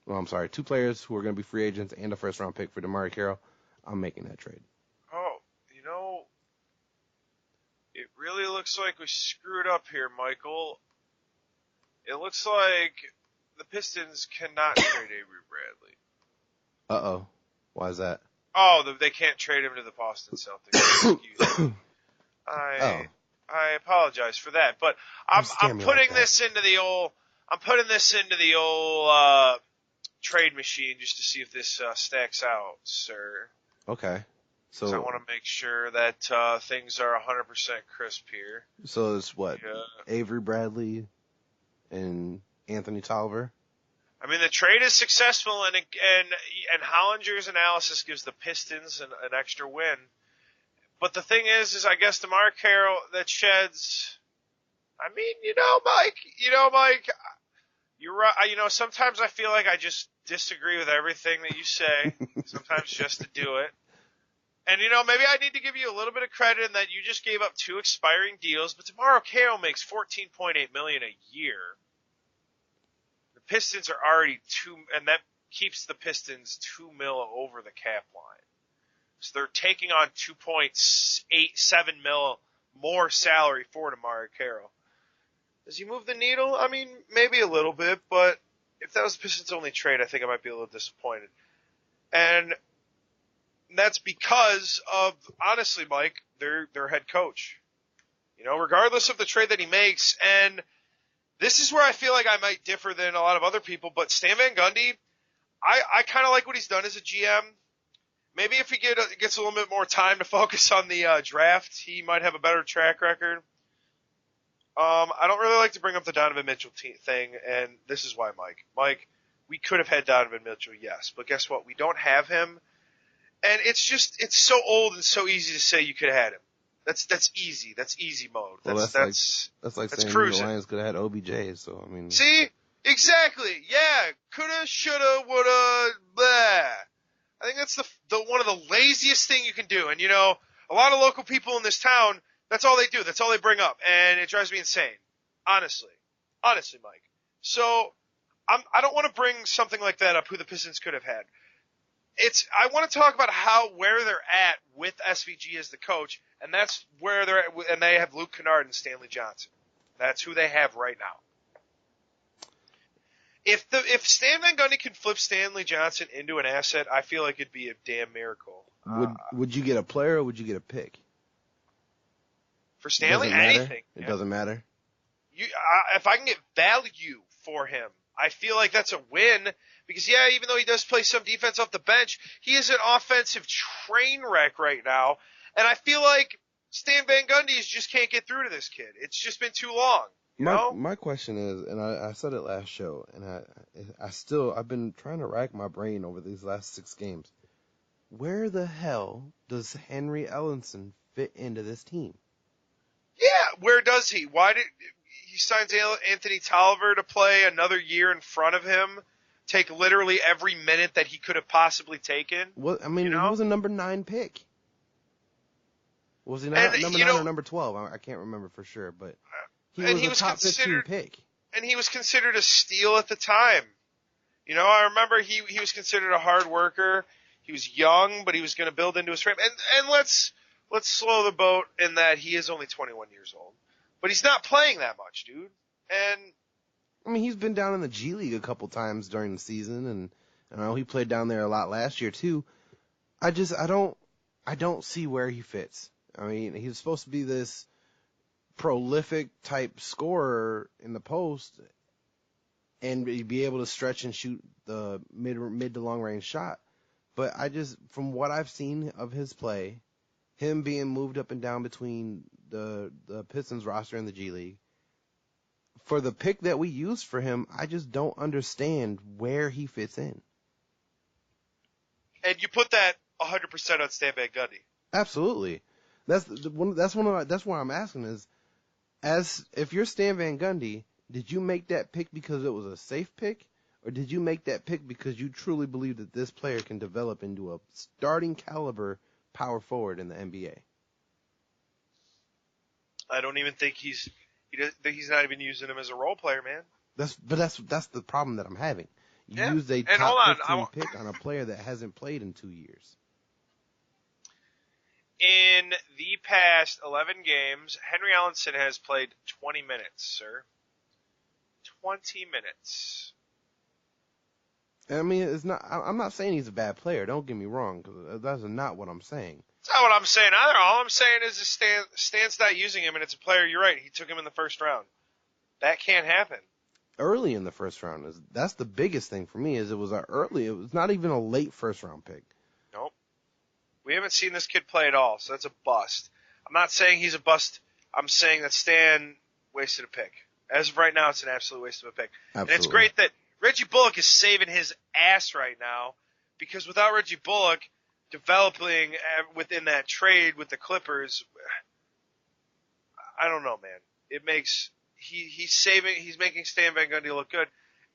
Well, I'm sorry, 2 players who are going to be free agents and a first-round pick for DeMar Carroll. I'm making that trade. Oh, it really looks like we screwed up here, Michael. It looks like the Pistons cannot trade Avery Bradley. Uh-oh. Why is that? Oh, they can't trade him to the Boston Celtics. Excuse me. I apologize for that, but I'm putting this into the old trade machine just to see if this stacks out, sir. Okay. So I want to make sure that things are 100% crisp here. So it's what? Avery Bradley and Anthony Tolliver? I mean, the trade is successful, and Hollinger's analysis gives the Pistons an extra win. But the thing is I guess DeMar Carroll, that sheds. I mean, Mike, you're right. Sometimes I feel like I just disagree with everything that you say. Sometimes just to do it. And maybe I need to give you a little bit of credit in that you just gave up 2 expiring deals, but DeMar Carroll makes $14.8 million a year. The Pistons are already and that keeps the Pistons $2 million over the cap line. So they're taking on $2.87 million more salary for DeMar Carroll. Does he move the needle? I mean, maybe a little bit, but if that was the Pistons' only trade, I think I might be a little disappointed. And that's because of, honestly, Mike, their head coach. Regardless of the trade that he makes, and this is where I feel like I might differ than a lot of other people, but Stan Van Gundy, I kind of like what he's done as a GM. Maybe if he gets a little bit more time to focus on the draft, he might have a better track record. I don't really like to bring up the Donovan Mitchell thing, and this is why, Mike. Mike, we could have had Donovan Mitchell, yes, but guess what? We don't have him, and it's so old and so easy to say you could have had him. That's easy. That's easy mode. That's like saying cruising. The Lions could have had OBJ. So I mean, see, exactly. Yeah, coulda, shoulda, woulda, blah. I think that's the one of the laziest thing you can do. And a lot of local people in this town, that's all they do. That's all they bring up, and it drives me insane. Honestly, Mike. So I don't want to bring something like that up. Who the Pistons could have had. I want to talk about where they're at with SVG as the coach, and that's where they're at, and they have Luke Kennard and Stanley Johnson. That's who they have right now. If Stan Van Gundy can flip Stanley Johnson into an asset, I feel like it'd be a damn miracle. Would you get a player or would you get a pick? For Stanley, anything. It doesn't matter. If I can get value for him, I feel like that's a win. Because, even though he does play some defense off the bench, he is an offensive train wreck right now. And I feel like Stan Van Gundy just can't get through to this kid. It's just been too long. My question is, and I said it last show, and I've been trying to rack my brain over these last 6 games. Where the hell does Henry Ellenson fit into this team? Yeah, where does he? Why did he signs Anthony Tolliver to play another year in front of him? Take literally every minute that he could have possibly taken. Well, I mean, he was a number 9 pick. Was he not number 9 or number 12? I can't remember for sure, but he was a top 15 pick. And he was considered a steal at the time. I remember he was considered a hard worker. He was young, but he was going to build into his frame. And let's slow the boat in that he is only 21 years old. But he's not playing that much, dude. And I mean, he's been down in the G League a couple times during the season, and I know he played down there a lot last year too. I don't see where he fits. I mean, he's supposed to be this prolific type scorer in the post and be able to stretch and shoot the mid to long range shot. But from what I've seen of his play, him being moved up and down between the Pistons roster and the G League, for the pick that we used for him, I just don't understand where he fits in. And you put that 100% on Stan Van Gundy. Absolutely. That's why I'm asking is, if you're Stan Van Gundy, did you make that pick because it was a safe pick, or did you make that pick because you truly believe that this player can develop into a starting caliber power forward in the NBA? I don't even think he's not even using him as a role player, man. That's the problem that I'm having. You Yeah. used a And top 15 pick on a player that hasn't played in 2 years. In the past 11 games, Henry Ellenson has played 20 minutes, sir. 20 minutes. I mean, I'm not saying he's a bad player. Don't get me wrong, because that's not what I'm saying. That's not what I'm saying either. All I'm saying is Stan's not using him, and it's a player. You're right. He took him in the first round. That can't happen. Early in the first round, that's the biggest thing for me. It was not even a late first round pick. Nope. We haven't seen this kid play at all, so that's a bust. I'm not saying he's a bust. I'm saying that Stan wasted a pick. As of right now, it's an absolute waste of a pick. Absolutely. And it's great that Reggie Bullock is saving his ass right now, because without Reggie Bullock developing within that trade with the Clippers, I don't know, man. It makes he's making Stan Van Gundy look good,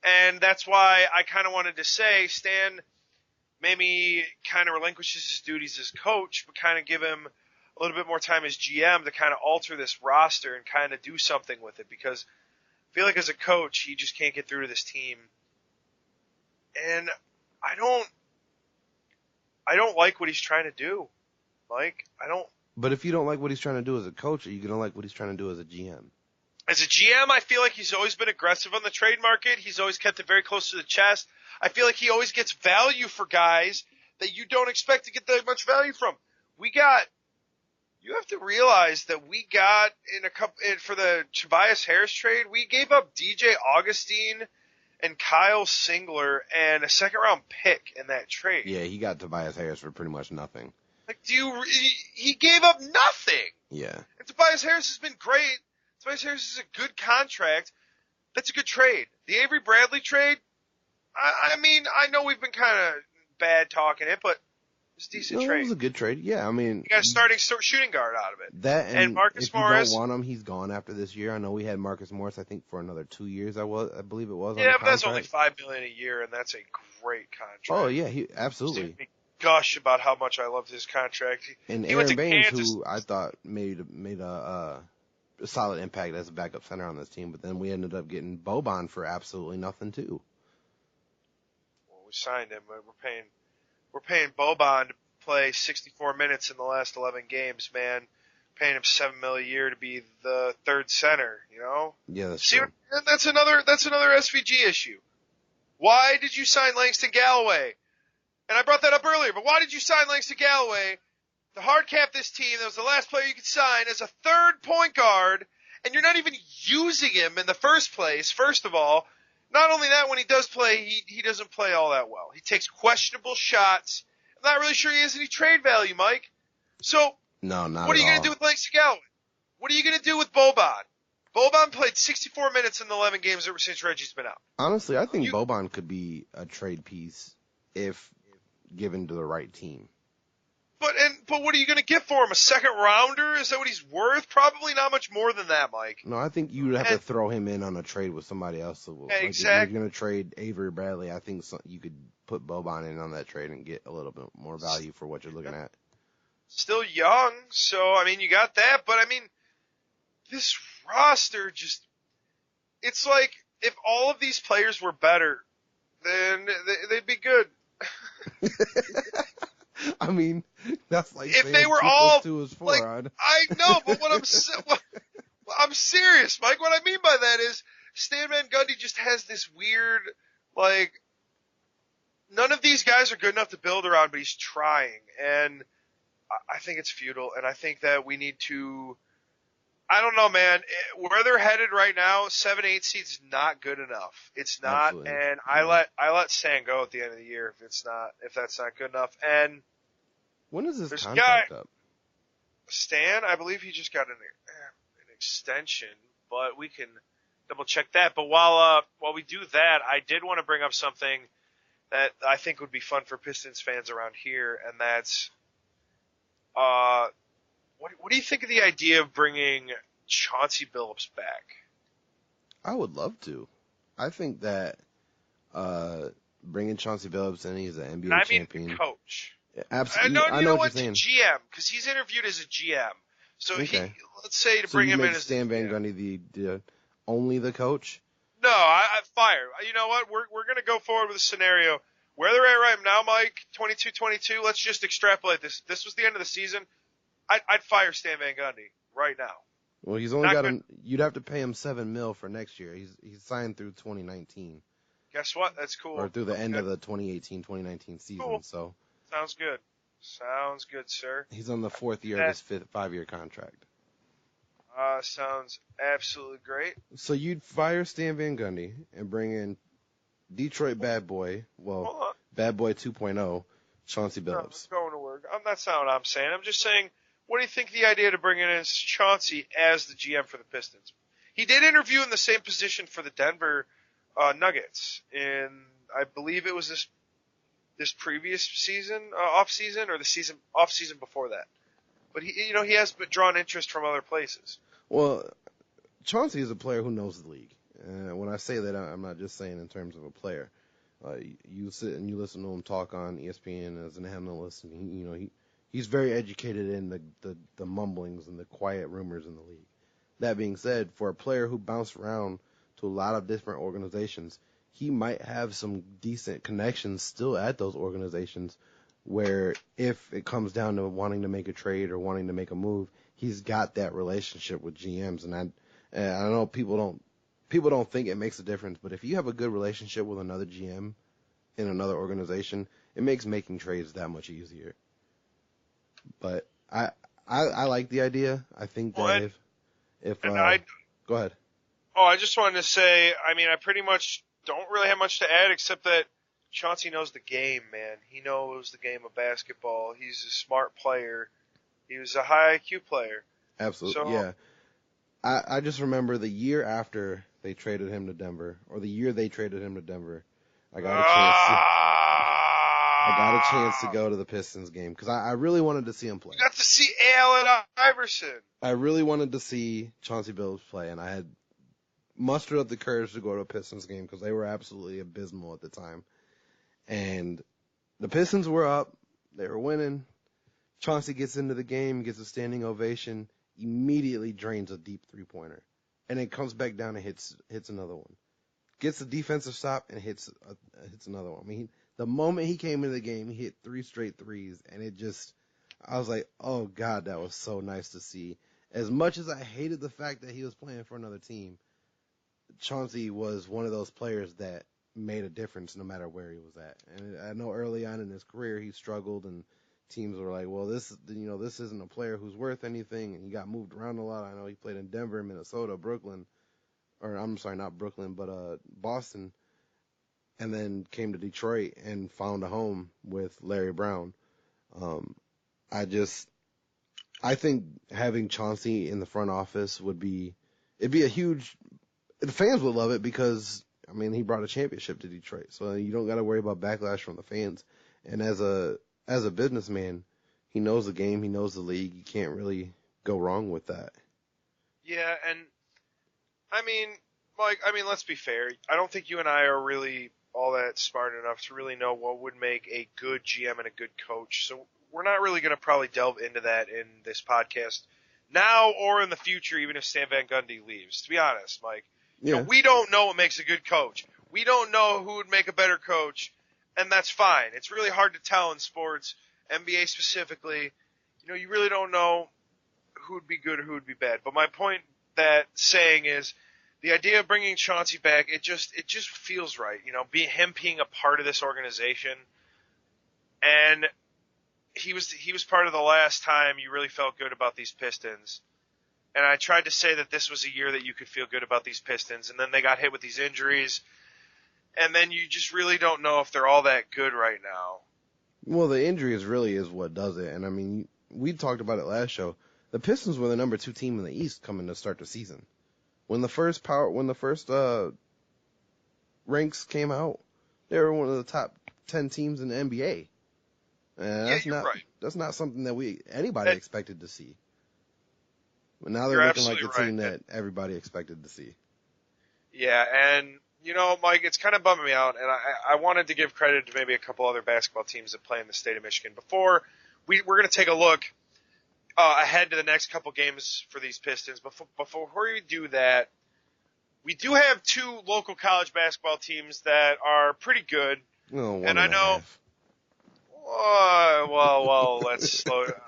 and that's why I kind of wanted to say Stan maybe kind of relinquishes his duties as coach, but kind of give him a little bit more time as GM to kind of alter this roster and kind of do something with it, because I feel like as a coach he just can't get through to this team, and I don't like what he's trying to do, Mike. I don't. But if you don't like what he's trying to do as a coach, are you going to like what he's trying to do as a GM? As a GM, I feel like he's always been aggressive on the trade market. He's always kept it very close to the chest. I feel like he always gets value for guys that you don't expect to get that much value from. You have to realize that we got for the Tobias Harris trade, we gave up DJ Augustine and Kyle Singler and a second round pick in that trade. Yeah, he got Tobias Harris for pretty much nothing. Like, he gave up nothing. Yeah. And Tobias Harris has been great. Tobias Harris is a good contract. That's a good trade. The Avery Bradley trade, I mean, I know we've been kind of bad talking it, but it's a decent trade. It was a good trade. Yeah, I mean, you got a starting shooting guard out of it. That and Marcus if Morris. You don't want him, he's gone after this year. I know we had Marcus Morris, I think, for another 2 years. I believe it was. Yeah, but that's only $5 million a year, and that's a great contract. Oh yeah, he absolutely. Gush about how much I loved his contract. And he Aaron went to Baines, Kansas. who I thought made a solid impact as a backup center on this team, but then we ended up getting Boban for absolutely nothing too. Well, we signed him. We're paying Boban to play 64 minutes in the last 11 games, man. Paying him $7 million a year to be the third center, you know? Yeah, that's true. That's another SVG issue. Why did you sign Langston Galloway? And I brought that up earlier, but why did you sign Langston Galloway to hard cap this team? That was the last player you could sign as a third point guard, and you're not even using him in the first place, first of all. Not only that, when he does play, he doesn't play all that well. He takes questionable shots. I'm not really sure he has any trade value, Mike. So, no, not at all. What are you going to do with Langston Galloway? What are you going to do with Boban? Boban played 64 minutes in the 11 games ever since Reggie's been out. Honestly, I think Boban could be a trade piece if given to the right team. But what are you going to get for him? A second rounder? Is that what he's worth? Probably not much more than that, Mike. No, I think you would have to throw him in on a trade with somebody else. So, exactly. If you're going to trade Avery Bradley, I think you could put Boban in on that trade and get a little bit more value for what you're looking at. Still young, so, I mean, you got that. But, I mean, this roster just – it's like if all of these players were better, then they'd be good. I mean, that's like if they were all like, I know, but I'm serious, Mike. What I mean by that is Stan Van Gundy just has this weird, like, none of these guys are good enough to build around, but he's trying. And I think it's futile. And I think that we need to, I don't know, man. Where they're headed right now, 7-8 seed's not good enough. It's not. Absolutely. And Yeah. I let Stan go at the end of the year if that's not good enough. And When is his there's a contract up? Stan, I believe he just got an extension, but we can double check that. But while we do that, I did want to bring up something that I think would be fun for Pistons fans around here, and that's what do you think of the idea of bringing Chauncey Billups back? I would love to. I think that bringing Chauncey Billups in, he's an NBA And I champion. mean coach. Absolutely. I know what you're saying. GM, because he's interviewed as a GM. So Okay. let's say to So bring you him make in as Stan Van GM. Gundy the only the coach? No, I fire. You know what? We're going to go forward with a scenario. Where they're at right now, Mike, 22-22, let's just extrapolate this. This was the end of the season. I'd fire Stan Van Gundy right now. Well, he's only Not got good. him. You'd have to pay him $7 million for next year. He's signed through 2019 Guess what? That's cool. or through the end Okay. of the 2018-2019 season. Cool. So Sounds good. Sounds good, sir. he's on the fourth year of his 5-year contract. Sounds absolutely great. So you'd fire Stan Van Gundy and bring in Detroit bad boy, Hold on. bad boy 2.0, Chauncey No, Billups. it's going to work. That's not what I'm saying. I'm just saying, what do you think of the idea to bring in Chauncey as the GM for the Pistons? He did interview in the same position for the Denver Nuggets in, I believe it was this previous season, off season, or the off season before that. But he has drawn interest from other places. Well, Chauncey is a player who knows the league. When I say that, I'm not just saying in terms of a player. You sit and you listen to him talk on ESPN as an analyst, and he's very educated in the mumblings and the quiet rumors in the league. That being said, for a player who bounced around to a lot of different organizations, he might have some decent connections still at those organizations where if it comes down to wanting to make a trade or wanting to make a move, he's got that relationship with GMs. And I know people don't think it makes a difference, but if you have a good relationship with another GM in another organization, it makes making trades that much easier. But I like the idea. I think that go ahead. Oh, I just wanted to say, I mean, I pretty much don't really have much to add except that Chauncey knows the game, man. He knows the game of basketball. He's a smart player. He was a high IQ player. Absolutely, So, yeah. I just remember the year after they traded him to Denver, or the year they traded him to Denver, I got a chance to go to the Pistons game because I really wanted to see him play. You got to see Allen Iverson. I really wanted to see Chauncey Billups play, and I had mustered up the courage to go to a Pistons game because they were absolutely abysmal at the time. And the Pistons were up. They were winning. Chauncey gets into the game, gets a standing ovation, immediately drains a deep three-pointer. And then comes back down and hits another one. Gets the defensive stop and hits another one. I mean, the moment he came into the game, he hit 3 straight threes. And I was like, oh, God, that was so nice to see. As much as I hated the fact that he was playing for another team, Chauncey was one of those players that made a difference no matter where he was at. And I know early on in his career he struggled and teams were like, well, this isn't a player who's worth anything, and he got moved around a lot. I know he played in Denver, Minnesota, Brooklyn, or I'm sorry, not Brooklyn, but Boston, and then came to Detroit and found a home with Larry Brown. I think having Chauncey in the front office it'd be a huge. The fans would love it because, I mean, he brought a championship to Detroit, so you don't got to worry about backlash from the fans. And as a businessman, he knows the game, he knows the league. You can't really go wrong with that. Yeah, and I mean, Mike, let's be fair. I don't think you and I are really all that smart enough to really know what would make a good GM and a good coach. So we're not really going to probably delve into that in this podcast now or in the future, even if Stan Van Gundy leaves. To be honest, Mike, Yeah. we don't know what makes a good coach. We don't know who would make a better coach, and that's fine. It's really hard to tell in sports, NBA specifically. You really don't know who would be good or who would be bad. But my point saying is the idea of bringing Chauncey back, it just feels right. You know, him being a part of this organization, and he was part of the last time you really felt good about these Pistons. And I tried to say that this was a year that you could feel good about these Pistons, and then they got hit with these injuries, and then you just really don't know if they're all that good right now. Well, the injuries really is what does it, and I mean, we talked about it last show. The Pistons were the number 2 team in the East coming to start the season. When the first ranks came out, they were one of the top 10 teams in the NBA. And that's not something that anybody expected to see. But now they're looking like the team that everybody expected to see. Yeah, and you know, Mike, it's kind of bumming me out, and I wanted to give credit to maybe a couple other basketball teams that play in the state of Michigan. Before we're going to take a look ahead to the next couple games for these Pistons. Before we do that, we do have 2 local college basketball teams that are pretty good. Oh, and I know. Well, let's slow down.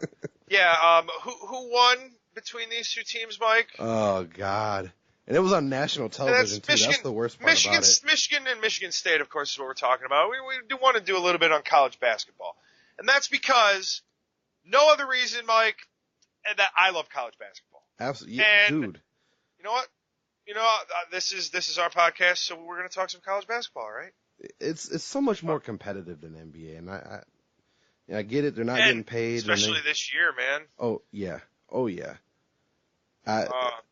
Yeah, who won between these 2 teams, Mike? Oh God. And it was on national television too. That's the worst part about it. Michigan and Michigan State, of course, is what we're talking about. We do want to do a little bit on college basketball, and that's because no other reason, Mike, and that I love college basketball. Absolutely, and dude. You know what? This is our podcast, so we're going to talk some college basketball, right? It's so much more competitive than NBA, and I get it. They're not getting paid, especially this year, man. Oh yeah.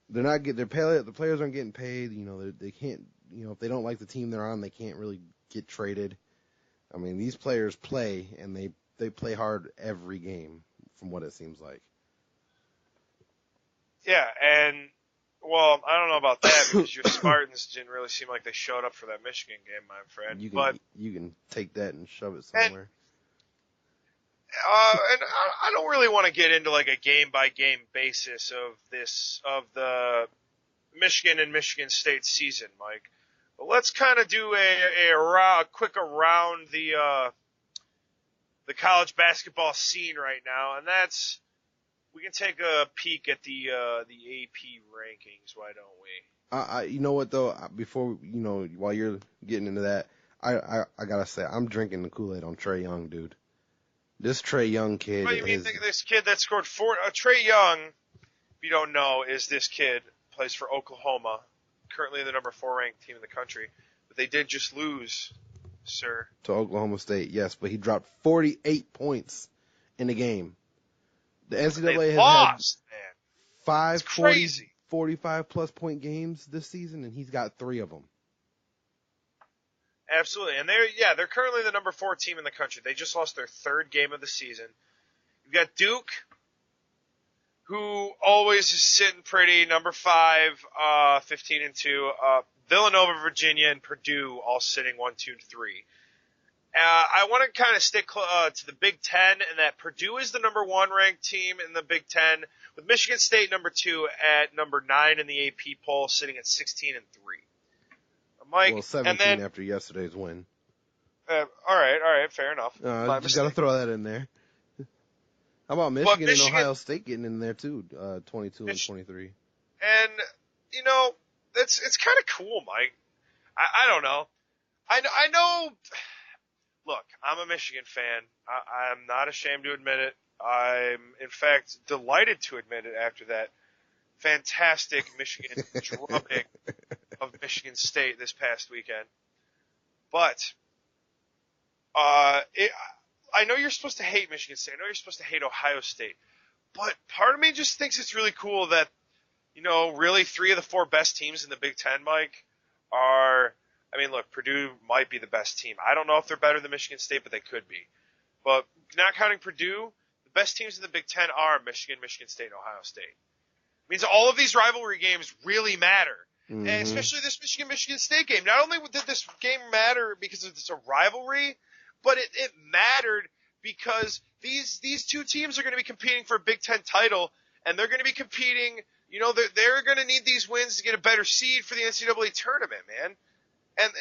They're not getting the players aren't getting paid. You know, they can't. You know, if they don't like the team they're on, they can't really get traded. I mean, these players play, and they play hard every game, from what it seems like. Yeah, and well, I don't know about that because your Spartans didn't really seem like they showed up for that Michigan game, my friend. You can take that and shove it somewhere. And I don't really want to get into like a game by game basis of the Michigan and Michigan State season, Mike. But let's kind of do a quick around the college basketball scene right now, and that's we can take a peek at the AP rankings. Why don't we? You know what though? Before while you're getting into that, I gotta say I'm drinking the Kool-Aid on Trae Young, dude. This Trae Young kid. What do you mean? This kid that scored 4? Trae Young, if you don't know, is this kid plays for Oklahoma, currently the number 4 ranked team in the country. But they did just lose, sir. To Oklahoma State, yes, but he dropped 48 points in the game. The NCAA has lost, had 5 45 plus point games this season, and he's got 3 of them. Absolutely. And they're currently the number 4 team in the country. They just lost their 3rd game of the season. You've got Duke, who always is sitting pretty, number 5, 15-2. Villanova, Virginia, and Purdue all sitting 1, 2, 3. I want to kind of stick to the Big Ten, and that Purdue is the number 1 ranked team in the Big Ten, with Michigan State number 2 at number 9 in the AP poll, sitting at 16-3. Mike, well, 17 after yesterday's win. All right, fair enough. Just got to throw that in there. How about Michigan and Ohio State getting in there too, 22 and 23? And it's kind of cool, Mike. I don't know. I know. Look, I'm a Michigan fan. I'm not ashamed to admit it. I'm in fact delighted to admit it after that fantastic Michigan drubbing of Michigan State this past weekend. But I know you're supposed to hate Michigan State. I know you're supposed to hate Ohio State. But part of me just thinks it's really cool that, really 3 of the 4 best teams in the Big Ten, Mike, are – I mean, look, Purdue might be the best team. I don't know if they're better than Michigan State, but they could be. But not counting Purdue, the best teams in the Big Ten are Michigan, Michigan State, and Ohio State. It means all of these rivalry games really matter. Mm-hmm. And especially this Michigan State game. Not only did this game matter because it's a rivalry, but it mattered because these 2 teams are going to be competing for a Big Ten title, and they're going to be competing, they're going to need these wins to get a better seed for the NCAA tournament, man. And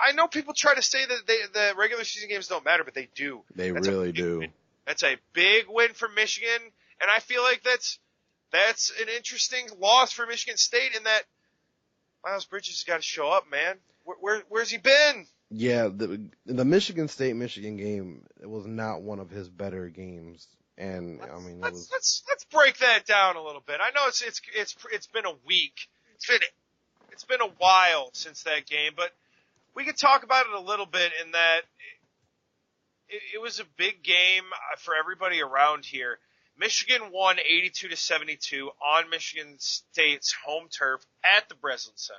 I know people try to say that the regular season games don't matter, but they do. They really do. Win. That's a big win for Michigan, and I feel like that's an interesting loss for Michigan State in that Miles Bridges has got to show up, man. Where's he been? Yeah, the Michigan State-Michigan game, it was not one of his better games. And, I mean, it was... Let's break that down a little bit. I know it's been a week. It's been a while since that game, but we could talk about it a little bit in that it was a big game for everybody around here. Michigan won 82-72 on Michigan State's home turf at the Breslin Center.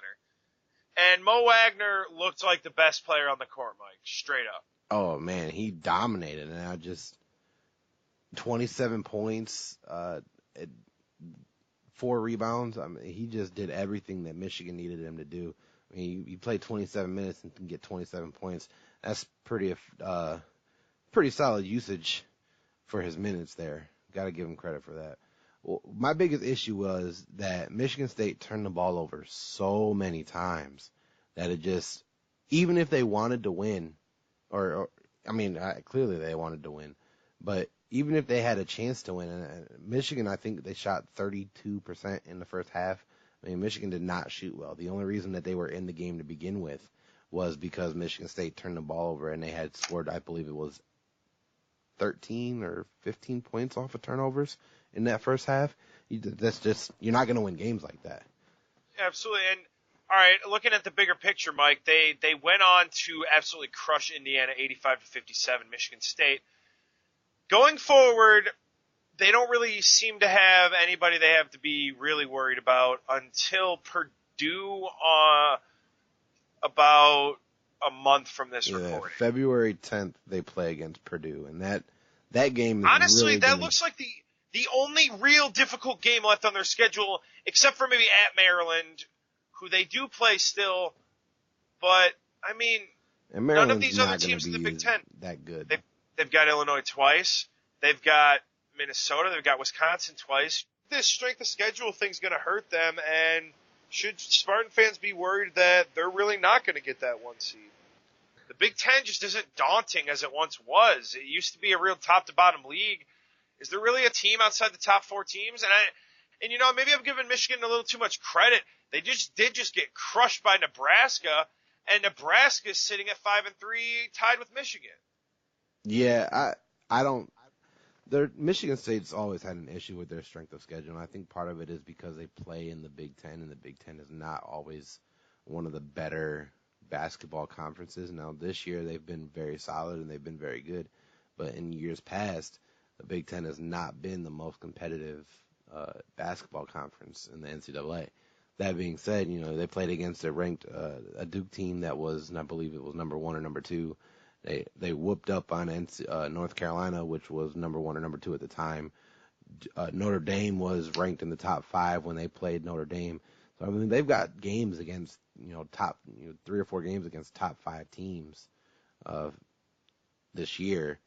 And Mo Wagner looked like the best player on the court, Mike, straight up. Oh, man, he dominated. And I just 27 points, 4 rebounds. I mean, he just did everything that Michigan needed him to do. I mean, you play 27 minutes and can get 27 points. That's pretty solid usage for his minutes there. Got to give him credit for that. Well, my biggest issue was that Michigan State turned the ball over so many times that it just, even if they wanted to win, clearly they wanted to win, but even if they had a chance to win, and Michigan, I think they shot 32% in the first half. I mean, Michigan did not shoot well. The only reason that they were in the game to begin with was because Michigan State turned the ball over and they had scored, I believe it was 13 or 15 points off of turnovers in that first half. You're not going to win games like that. Absolutely. And all right, looking at the bigger picture, Mike, they went on to absolutely crush Indiana 85-57, Michigan State. Going forward, they don't really seem to have anybody they have to be really worried about until Purdue about a month from this recording. February 10th they play against Purdue, and that game is honestly really that looks like the only real difficult game left on their schedule, except for maybe at Maryland, who they do play still. But I mean, none of these other teams in the Big Ten that good. They've got Illinois twice. They've got Minnesota. They've got Wisconsin twice. This strength of schedule thing's going to hurt them, and should Spartan fans be worried that they're really not going to get that 1 seed? The Big Ten just isn't daunting as it once was. It used to be a real top-to-bottom league. Is there really a team outside the top 4 teams? And you know, maybe I'm giving Michigan a little too much credit. They did get crushed by Nebraska, and Nebraska's sitting at 5-3, tied with Michigan. Yeah, I don't. Michigan State's always had an issue with their strength of schedule, and I think part of it is because they play in the Big Ten, and the Big Ten is not always one of the better basketball conferences. Now, this year they've been very solid and they've been very good, but in years past, the Big Ten has not been the most competitive basketball conference in the NCAA. That being said, you know, they played against a Duke team that was, and I believe it was number 1 or number 2. They whooped up on North Carolina, which was number 1 or number 2 at the time. Notre Dame was ranked in the top 5 when they played Notre Dame. So I mean, they've got games against top 3 or 4 games against top 5 teams this year.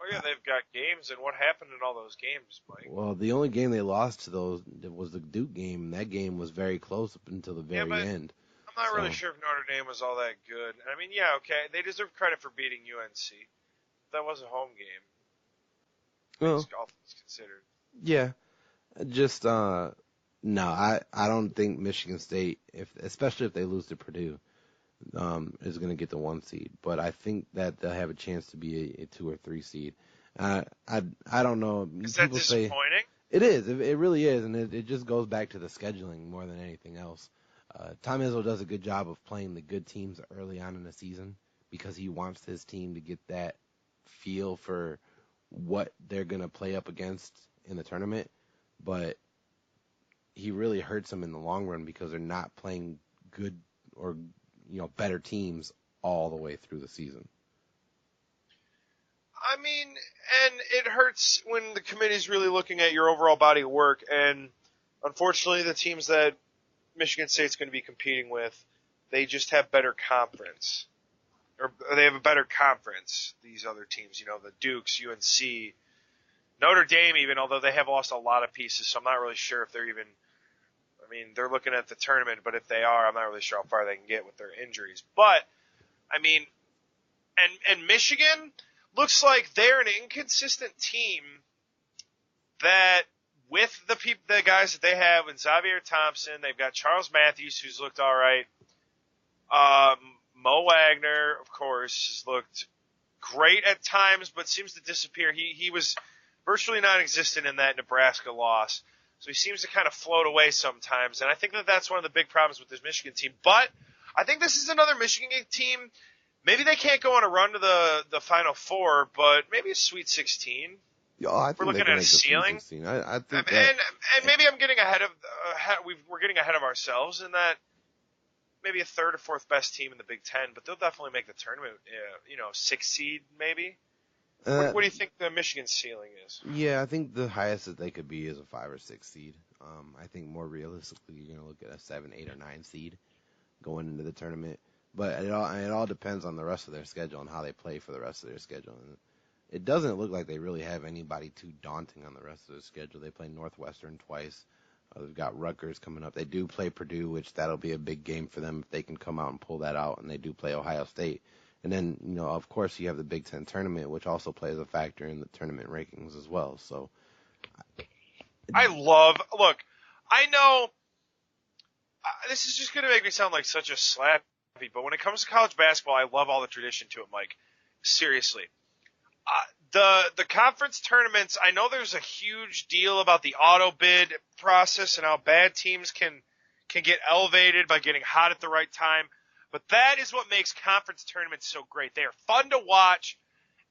Oh yeah, they've got games, and what happened in all those games, Mike? Well, the only game they lost to those was the Duke game, and that game was very close up until the very end. I'm not really sure if Notre Dame was all that good. I mean, yeah, okay, they deserve credit for beating UNC. That was a home game. Well, all things considered. Yeah, just no, I don't think Michigan State, especially if they lose to Purdue, is going to get the 1 seed. But I think that they'll have a chance to be a 2 or 3 seed. I don't know. Is that disappointing? It is. It really is, and it just goes back to the scheduling more than anything else. Tom Izzo does a good job of playing the good teams early on in the season because he wants his team to get that feel for what they're going to play up against in the tournament. But he really hurts them in the long run because they're not playing good or better teams all the way through the season. I mean, and it hurts when the committee's really looking at your overall body of work, and unfortunately the teams that Michigan State's going to be competing with, they just have better conference. Or they have a better conference, these other teams, the Dukes, UNC, Notre Dame even, although they have lost a lot of pieces, so I'm not really sure if they're even, they're looking at the tournament, but if they are, I'm not really sure how far they can get with their injuries. But, and Michigan looks like they're an inconsistent team that with the guys that they have, and Xavier Thompson, they've got Charles Matthews, who's looked all right. Mo Wagner, of course, has looked great at times, but seems to disappear. He was virtually non-existent in that Nebraska loss, so he seems to kind of float away sometimes. And I think that that's one of the big problems with this Michigan team. But I think this is another Michigan team. Maybe they can't go on a run to the Final Four, but maybe a Sweet 16. Yeah, I think we're looking at a ceiling. I think and maybe I'm getting we're getting ahead of ourselves in that maybe a third or fourth best team in the Big Ten, but they'll definitely make the tournament. 6th seed maybe. What do you think the Michigan ceiling is? Yeah, I think the highest that they could be is a 5 or 6 seed. I think more realistically, you're going to look at a 7, 8, or 9 seed going into the tournament. But it all depends on the rest of their schedule and how they play for the rest of their schedule. And it doesn't look like they really have anybody too daunting on the rest of their schedule. They play Northwestern twice. They've got Rutgers coming up. They do play Purdue, which that'll be a big game for them if they can come out and pull that out. And they do play Ohio State. And then, of course, you have the Big Ten tournament, which also plays a factor in the tournament rankings as well. So, I know this is just going to make me sound like such a slappy, but when it comes to college basketball, I love all the tradition to it, Mike. Seriously. The conference tournaments, I know there's a huge deal about the auto bid process and how bad teams can get elevated by getting hot at the right time. But that is what makes conference tournaments so great. They are fun to watch,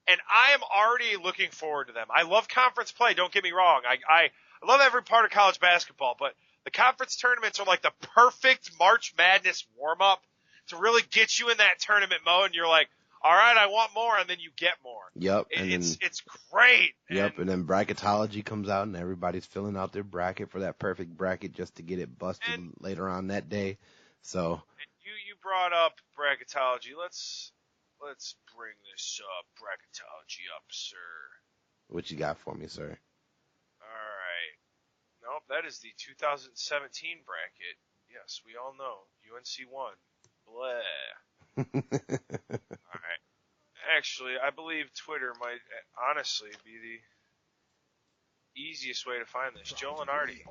and I am already looking forward to them. I love conference play, don't get me wrong. I love every part of college basketball, but the conference tournaments are like the perfect March Madness warm-up to really get you in that tournament mode, and you're like, all right, I want more, and then you get more. Yep. It's great. Yep, and then bracketology comes out, and everybody's filling out their bracket for that perfect bracket just to get it busted later on that day. So you brought up bracketology. Let's bring this bracketology up, sir. What you got for me, sir? All right. Nope, that is the 2017 bracket. Yes, we all know UNC won. Blah. All right. Actually, I believe Twitter might honestly be the easiest way to find this. Joe Lenardi.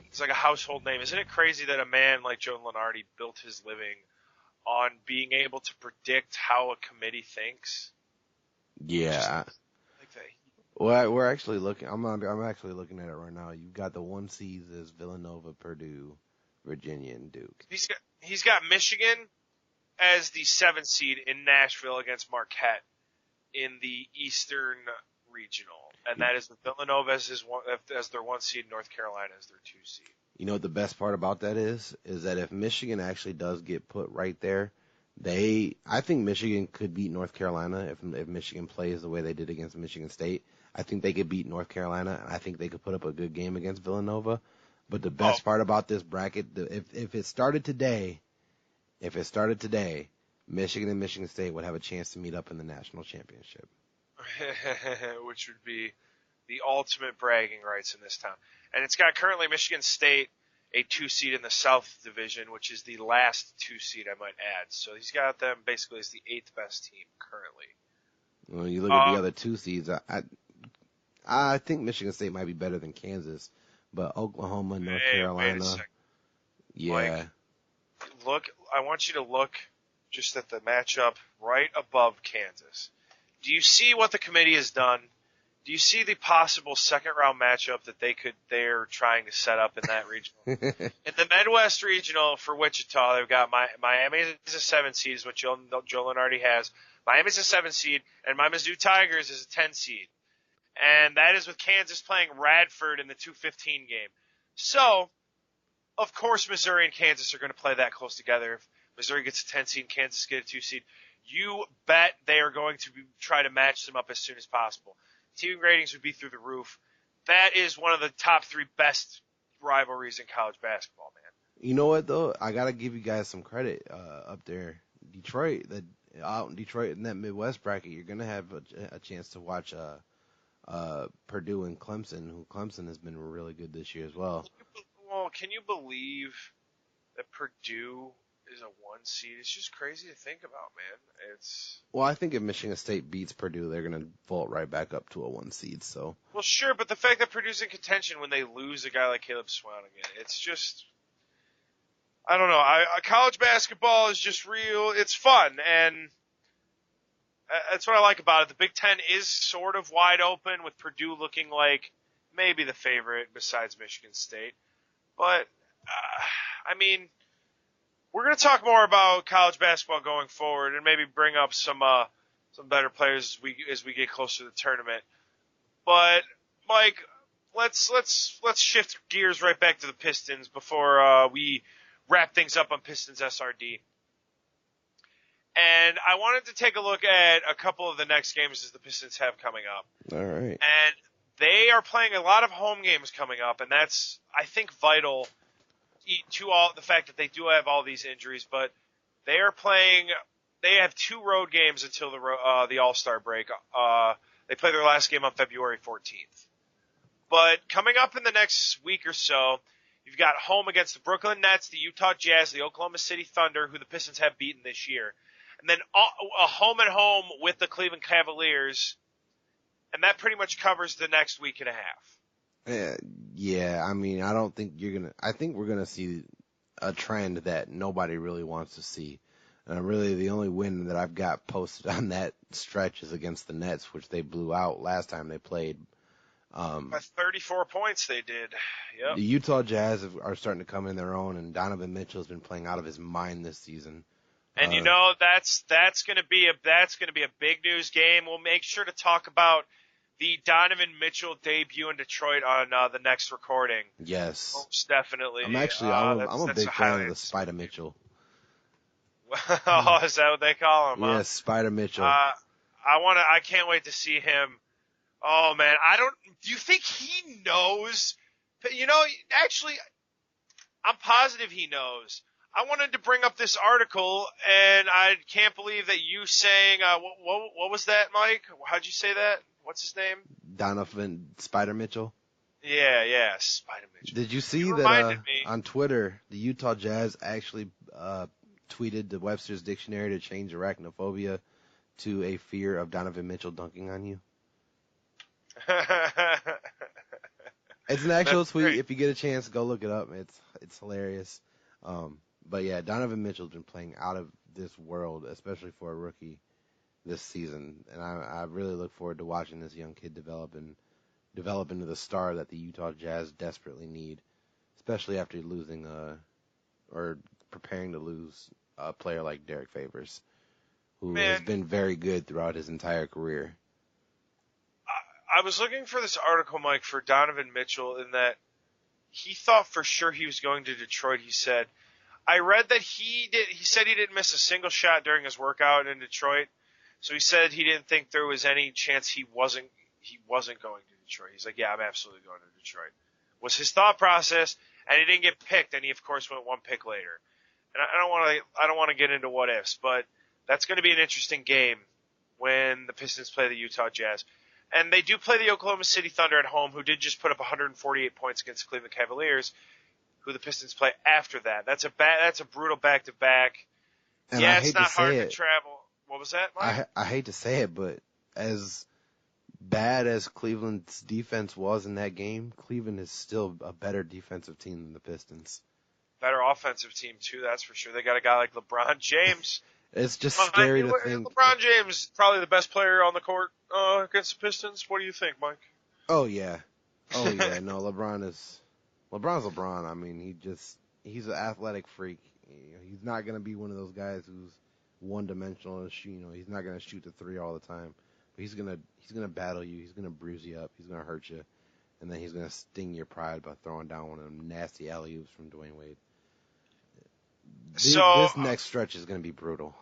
It's like a household name. Isn't it crazy that a man like Joe Lenardi built his living on being able to predict how a committee thinks? Yeah. Well, we're actually looking. I'm actually looking at it right now. You've got the 1 seeds as Villanova, Purdue, Virginia, and Duke. He's got Michigan as the 7th seed in Nashville against Marquette in the Eastern Regional, and that is Villanova as their 1 seed, North Carolina as their 2 seed. You know what the best part about that is that if Michigan actually does get put right there, I think Michigan could beat North Carolina if Michigan plays the way they did against Michigan State. I think they could beat North Carolina, and I think they could put up a good game against Villanova. But the best part about this bracket, if it started today, Michigan and Michigan State would have a chance to meet up in the national championship. Which would be the ultimate bragging rights in this town. And it's got currently Michigan State a 2 seed in the South Division, which is the last 2 seed, I might add. So he's got them basically as the 8th best team currently. When you look at the other 2 seeds, I think Michigan State might be better than Kansas, but Oklahoma, North Carolina, yeah. Mike, I want you to look just at the matchup right above Kansas. Do you see what the committee has done? Do you see the possible second round matchup that they're trying to set up in that regional? In the Midwest regional for Wichita, they've got Miami is a 7 seed, is what Joe Lenardi has. Miami's a 7 seed, and my Mizzou Tigers is a 10 seed. And that is with Kansas playing Radford in the 2-15 game. So, of course, Missouri and Kansas are going to play that close together. If Missouri gets a 10 seed and Kansas gets a 2 seed, you bet they are going to try to match them up as soon as possible. TV ratings would be through the roof. That is one of the top 3 best rivalries in college basketball, man. You know what, though? I got to give you guys some credit up there. Out in Detroit in that Midwest bracket, you're going to have a chance to watch Purdue and Clemson, who Clemson has been really good this year as well. Well, can you believe that Purdue is a 1 seed. It's just crazy to think about, man. Well, I think if Michigan State beats Purdue, they're going to vault right back up to a 1 seed. So. Well, sure, but the fact that Purdue's in contention when they lose a guy like Caleb Swanigan, it's just, I don't know. College basketball is just real. It's fun, and that's what I like about it. The Big Ten is sort of wide open, with Purdue looking like maybe the favorite besides Michigan State. But, I mean, we're going to talk more about college basketball going forward, and maybe bring up some better players as we get closer to the tournament. But Mike, let's shift gears right back to the Pistons before we wrap things up on Pistons SRD. And I wanted to take a look at a couple of the next games as the Pistons have coming up. All right. And they are playing a lot of home games coming up, and that's, I think, vital to all the fact that they do have all these injuries. But they have 2 road games until the All-Star break. They play their last game on February 14th. But coming up in the next week or so, you've got home against the Brooklyn Nets, the Utah Jazz, the Oklahoma City Thunder, who the Pistons have beaten this year. And then a home-and-home with the Cleveland Cavaliers. And that pretty much covers the next week and a half. Yeah, I mean, I think we're going to see a trend that nobody really wants to see. Really, the only win that I've got posted on that stretch is against the Nets, which they blew out last time they played. By 34 points they did. Yep. The Utah Jazz are starting to come in their own, and Donovan Mitchell has been playing out of his mind this season. And that's going to be a big news game. We'll make sure to talk about the Donovan Mitchell debut in Detroit on the next recording. Yes, most definitely. I'm a big fan of the Spider Mitchell. Oh, is that what they call him? Yes, Spider Mitchell. I can't wait to see him. Oh man, do you think he knows? You know, actually, I'm positive he knows. I wanted to bring up this article, and I can't believe that you saying, what was that, Mike? How'd you say that? What's his name? Donovan Spider Mitchell. Yeah, Spider Mitchell. Did you see that on Twitter, the Utah Jazz actually tweeted the Webster's Dictionary to change arachnophobia to a fear of Donovan Mitchell dunking on you? It's an actual tweet. Great. If you get a chance, go look it up. It's hilarious. But yeah, Donovan Mitchell's been playing out of this world, especially for a rookie this season. And I really look forward to watching this young kid develop into the star that the Utah Jazz desperately need, especially after losing or preparing to lose a player like Derek Favors, who has been very good throughout his entire career. I was looking for this article, Mike, for Donovan Mitchell, in that he thought for sure he was going to Detroit. He said, I read that he said he didn't miss a single shot during his workout in Detroit. So he said he didn't think there was any chance he wasn't going to Detroit. He's like, yeah, I'm absolutely going to Detroit. Was his thought process, and he didn't get picked, and he of course went 1 pick later. And I don't want to get into what ifs, but that's going to be an interesting game when the Pistons play the Utah Jazz. And they do play the Oklahoma City Thunder at home, who did just put up 148 points against the Cleveland Cavaliers, who the Pistons play after that. That's a brutal back-to-back. And yeah, it's not hard to travel. What was that, Mike? I hate to say it, but as bad as Cleveland's defense was in that game, Cleveland is still a better defensive team than the Pistons. Better offensive team, too, that's for sure. They got a guy like LeBron James. It's just scary to think. LeBron James, probably the best player on the court against the Pistons. What do you think, Mike? Oh, yeah. No, LeBron's LeBron. I mean, he's an athletic freak. He's not going to be one of those guys who's one-dimensional. He's not going to shoot the three all the time. But he's going to battle you. He's going to bruise you up. He's going to hurt you. And then he's going to sting your pride by throwing down one of them nasty alley-oops from Dwayne Wade. This next stretch is going to be brutal.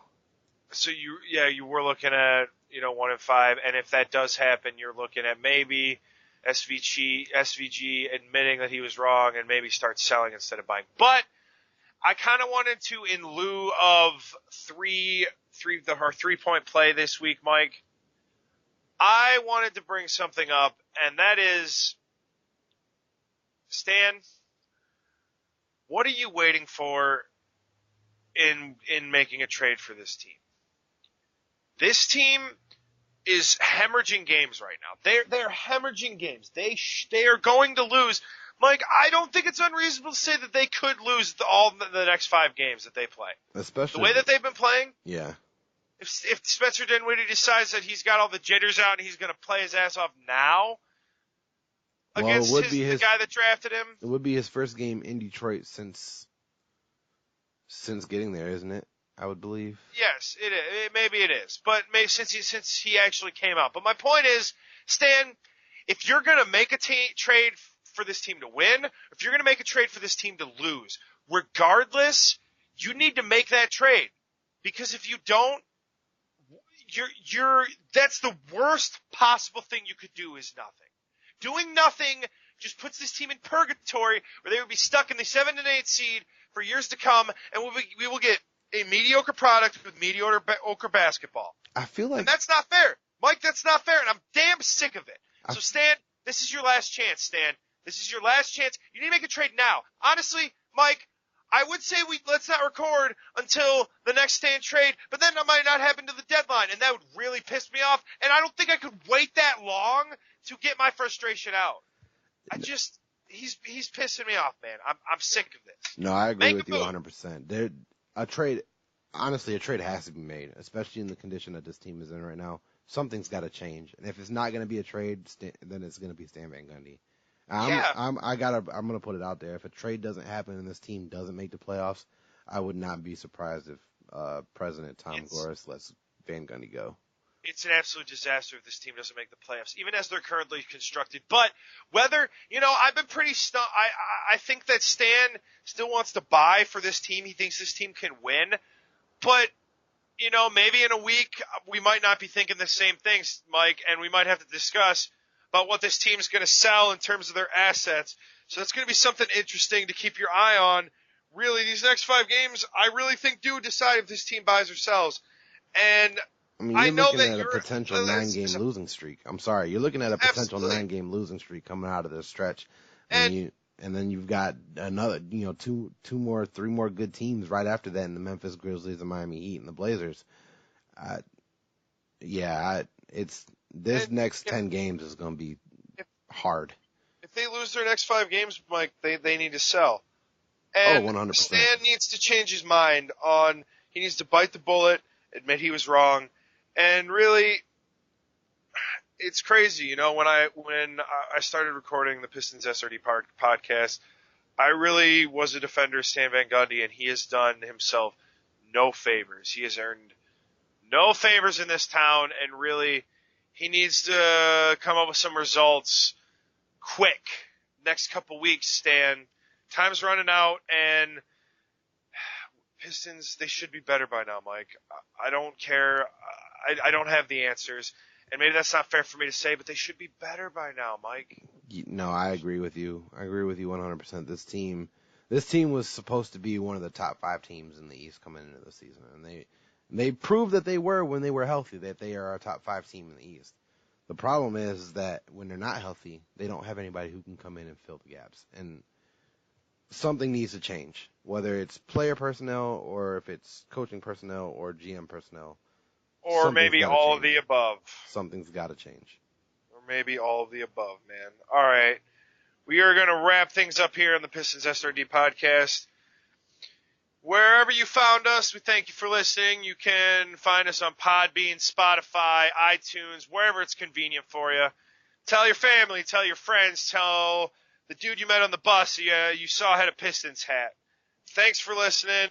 So you were looking at 1-5, and if that does happen, you're looking at maybe SVG admitting that he was wrong and maybe start selling instead of buying. But I kind of wanted to, in lieu of her 3-point play this week, Mike, I wanted to bring something up, and that is, Stan, what are you waiting for in making a trade for this team. This team is hemorrhaging games right now. They're hemorrhaging games. They are going to lose. Mike, I don't think it's unreasonable to say that they could lose all the next 5 games that they play. Especially the way that they've been playing. Yeah. If Spencer Dinwiddie decides that he's got all the jitters out and he's going to play his ass off now against the guy that drafted him. It would be his first game in Detroit since getting there, isn't it? I would believe. Yes, it is. Maybe it is. But maybe since he actually came out. But my point is, Stan, if you're going to make a trade for this team to win, if you're going to make a trade for this team to lose, regardless, you need to make that trade. Because if you don't, that's the worst possible thing you could do is nothing. Doing nothing just puts this team in purgatory where they would be stuck in the 7 and 8 seed for years to come, and we will get a mediocre product with mediocre basketball. I feel like... And that's not fair. Mike, that's not fair, and I'm damn sick of it. So, Stan, this is your last chance, Stan. This is your last chance. You need to make a trade now. Honestly, Mike, I would say let's not record until the next Stan trade, but then that might not happen to the deadline, and that would really piss me off, and I don't think I could wait that long to get my frustration out. He's pissing me off, man. I'm sick of this. No, I agree with you 100%. A trade has to be made, especially in the condition that this team is in right now. Something's got to change, and if it's not going to be a trade, then it's going to be Stan Van Gundy. I'm going to put it out there. If a trade doesn't happen and this team doesn't make the playoffs, I would not be surprised if President Tom Gores lets Van Gundy go. It's an absolute disaster if this team doesn't make the playoffs, even as they're currently constructed. But whether, I've been pretty I think that Stan still wants to buy for this team. He thinks this team can win. But, maybe in a week we might not be thinking the same things, Mike, and we might have to discuss about what this team's going to sell in terms of their assets. So that's going to be something interesting to keep your eye on. Really, these next 5 games, I really think do decide if this team buys or sells. And you're looking at a potential 9-game losing streak. I'm sorry, you're looking at a potential 9-game losing streak coming out of this stretch, and then you've got another, 3 more good teams right after that in the Memphis Grizzlies, the Miami Heat, and the Blazers. Next 10 games is going to be hard. If they lose their next 5 games, Mike, they need to sell. And 100%. Stan needs to change his mind he needs to bite the bullet, admit he was wrong. And really, it's crazy, when I started recording the Pistons SRD podcast, I really was a defender of Stan Van Gundy, and he has done himself no favors. He has earned no favors in this town, and really, he needs to come up with some results quick. Next couple weeks, Stan. Time's running out, and Pistons, they should be better by now, Mike. I don't care. I don't have the answers, and maybe that's not fair for me to say, but they should be better by now, Mike. No, I agree with you. I agree with you 100%. This team was supposed to be one of the top 5 teams in the East coming into the season, and they proved that they were when they were healthy, that they are a top 5 team in the East. The problem is that when they're not healthy, they don't have anybody who can come in and fill the gaps, and something needs to change, whether it's player personnel or if it's coaching personnel or GM personnel. Or maybe all of the above. Something's got to change. Or maybe all of the above, man. All right. We are going to wrap things up here on the Pistons SRD podcast. Wherever you found us, we thank you for listening. You can find us on Podbean, Spotify, iTunes, wherever it's convenient for you. Tell your family, tell your friends, tell the dude you met on the bus you saw had a Pistons hat. Thanks for listening.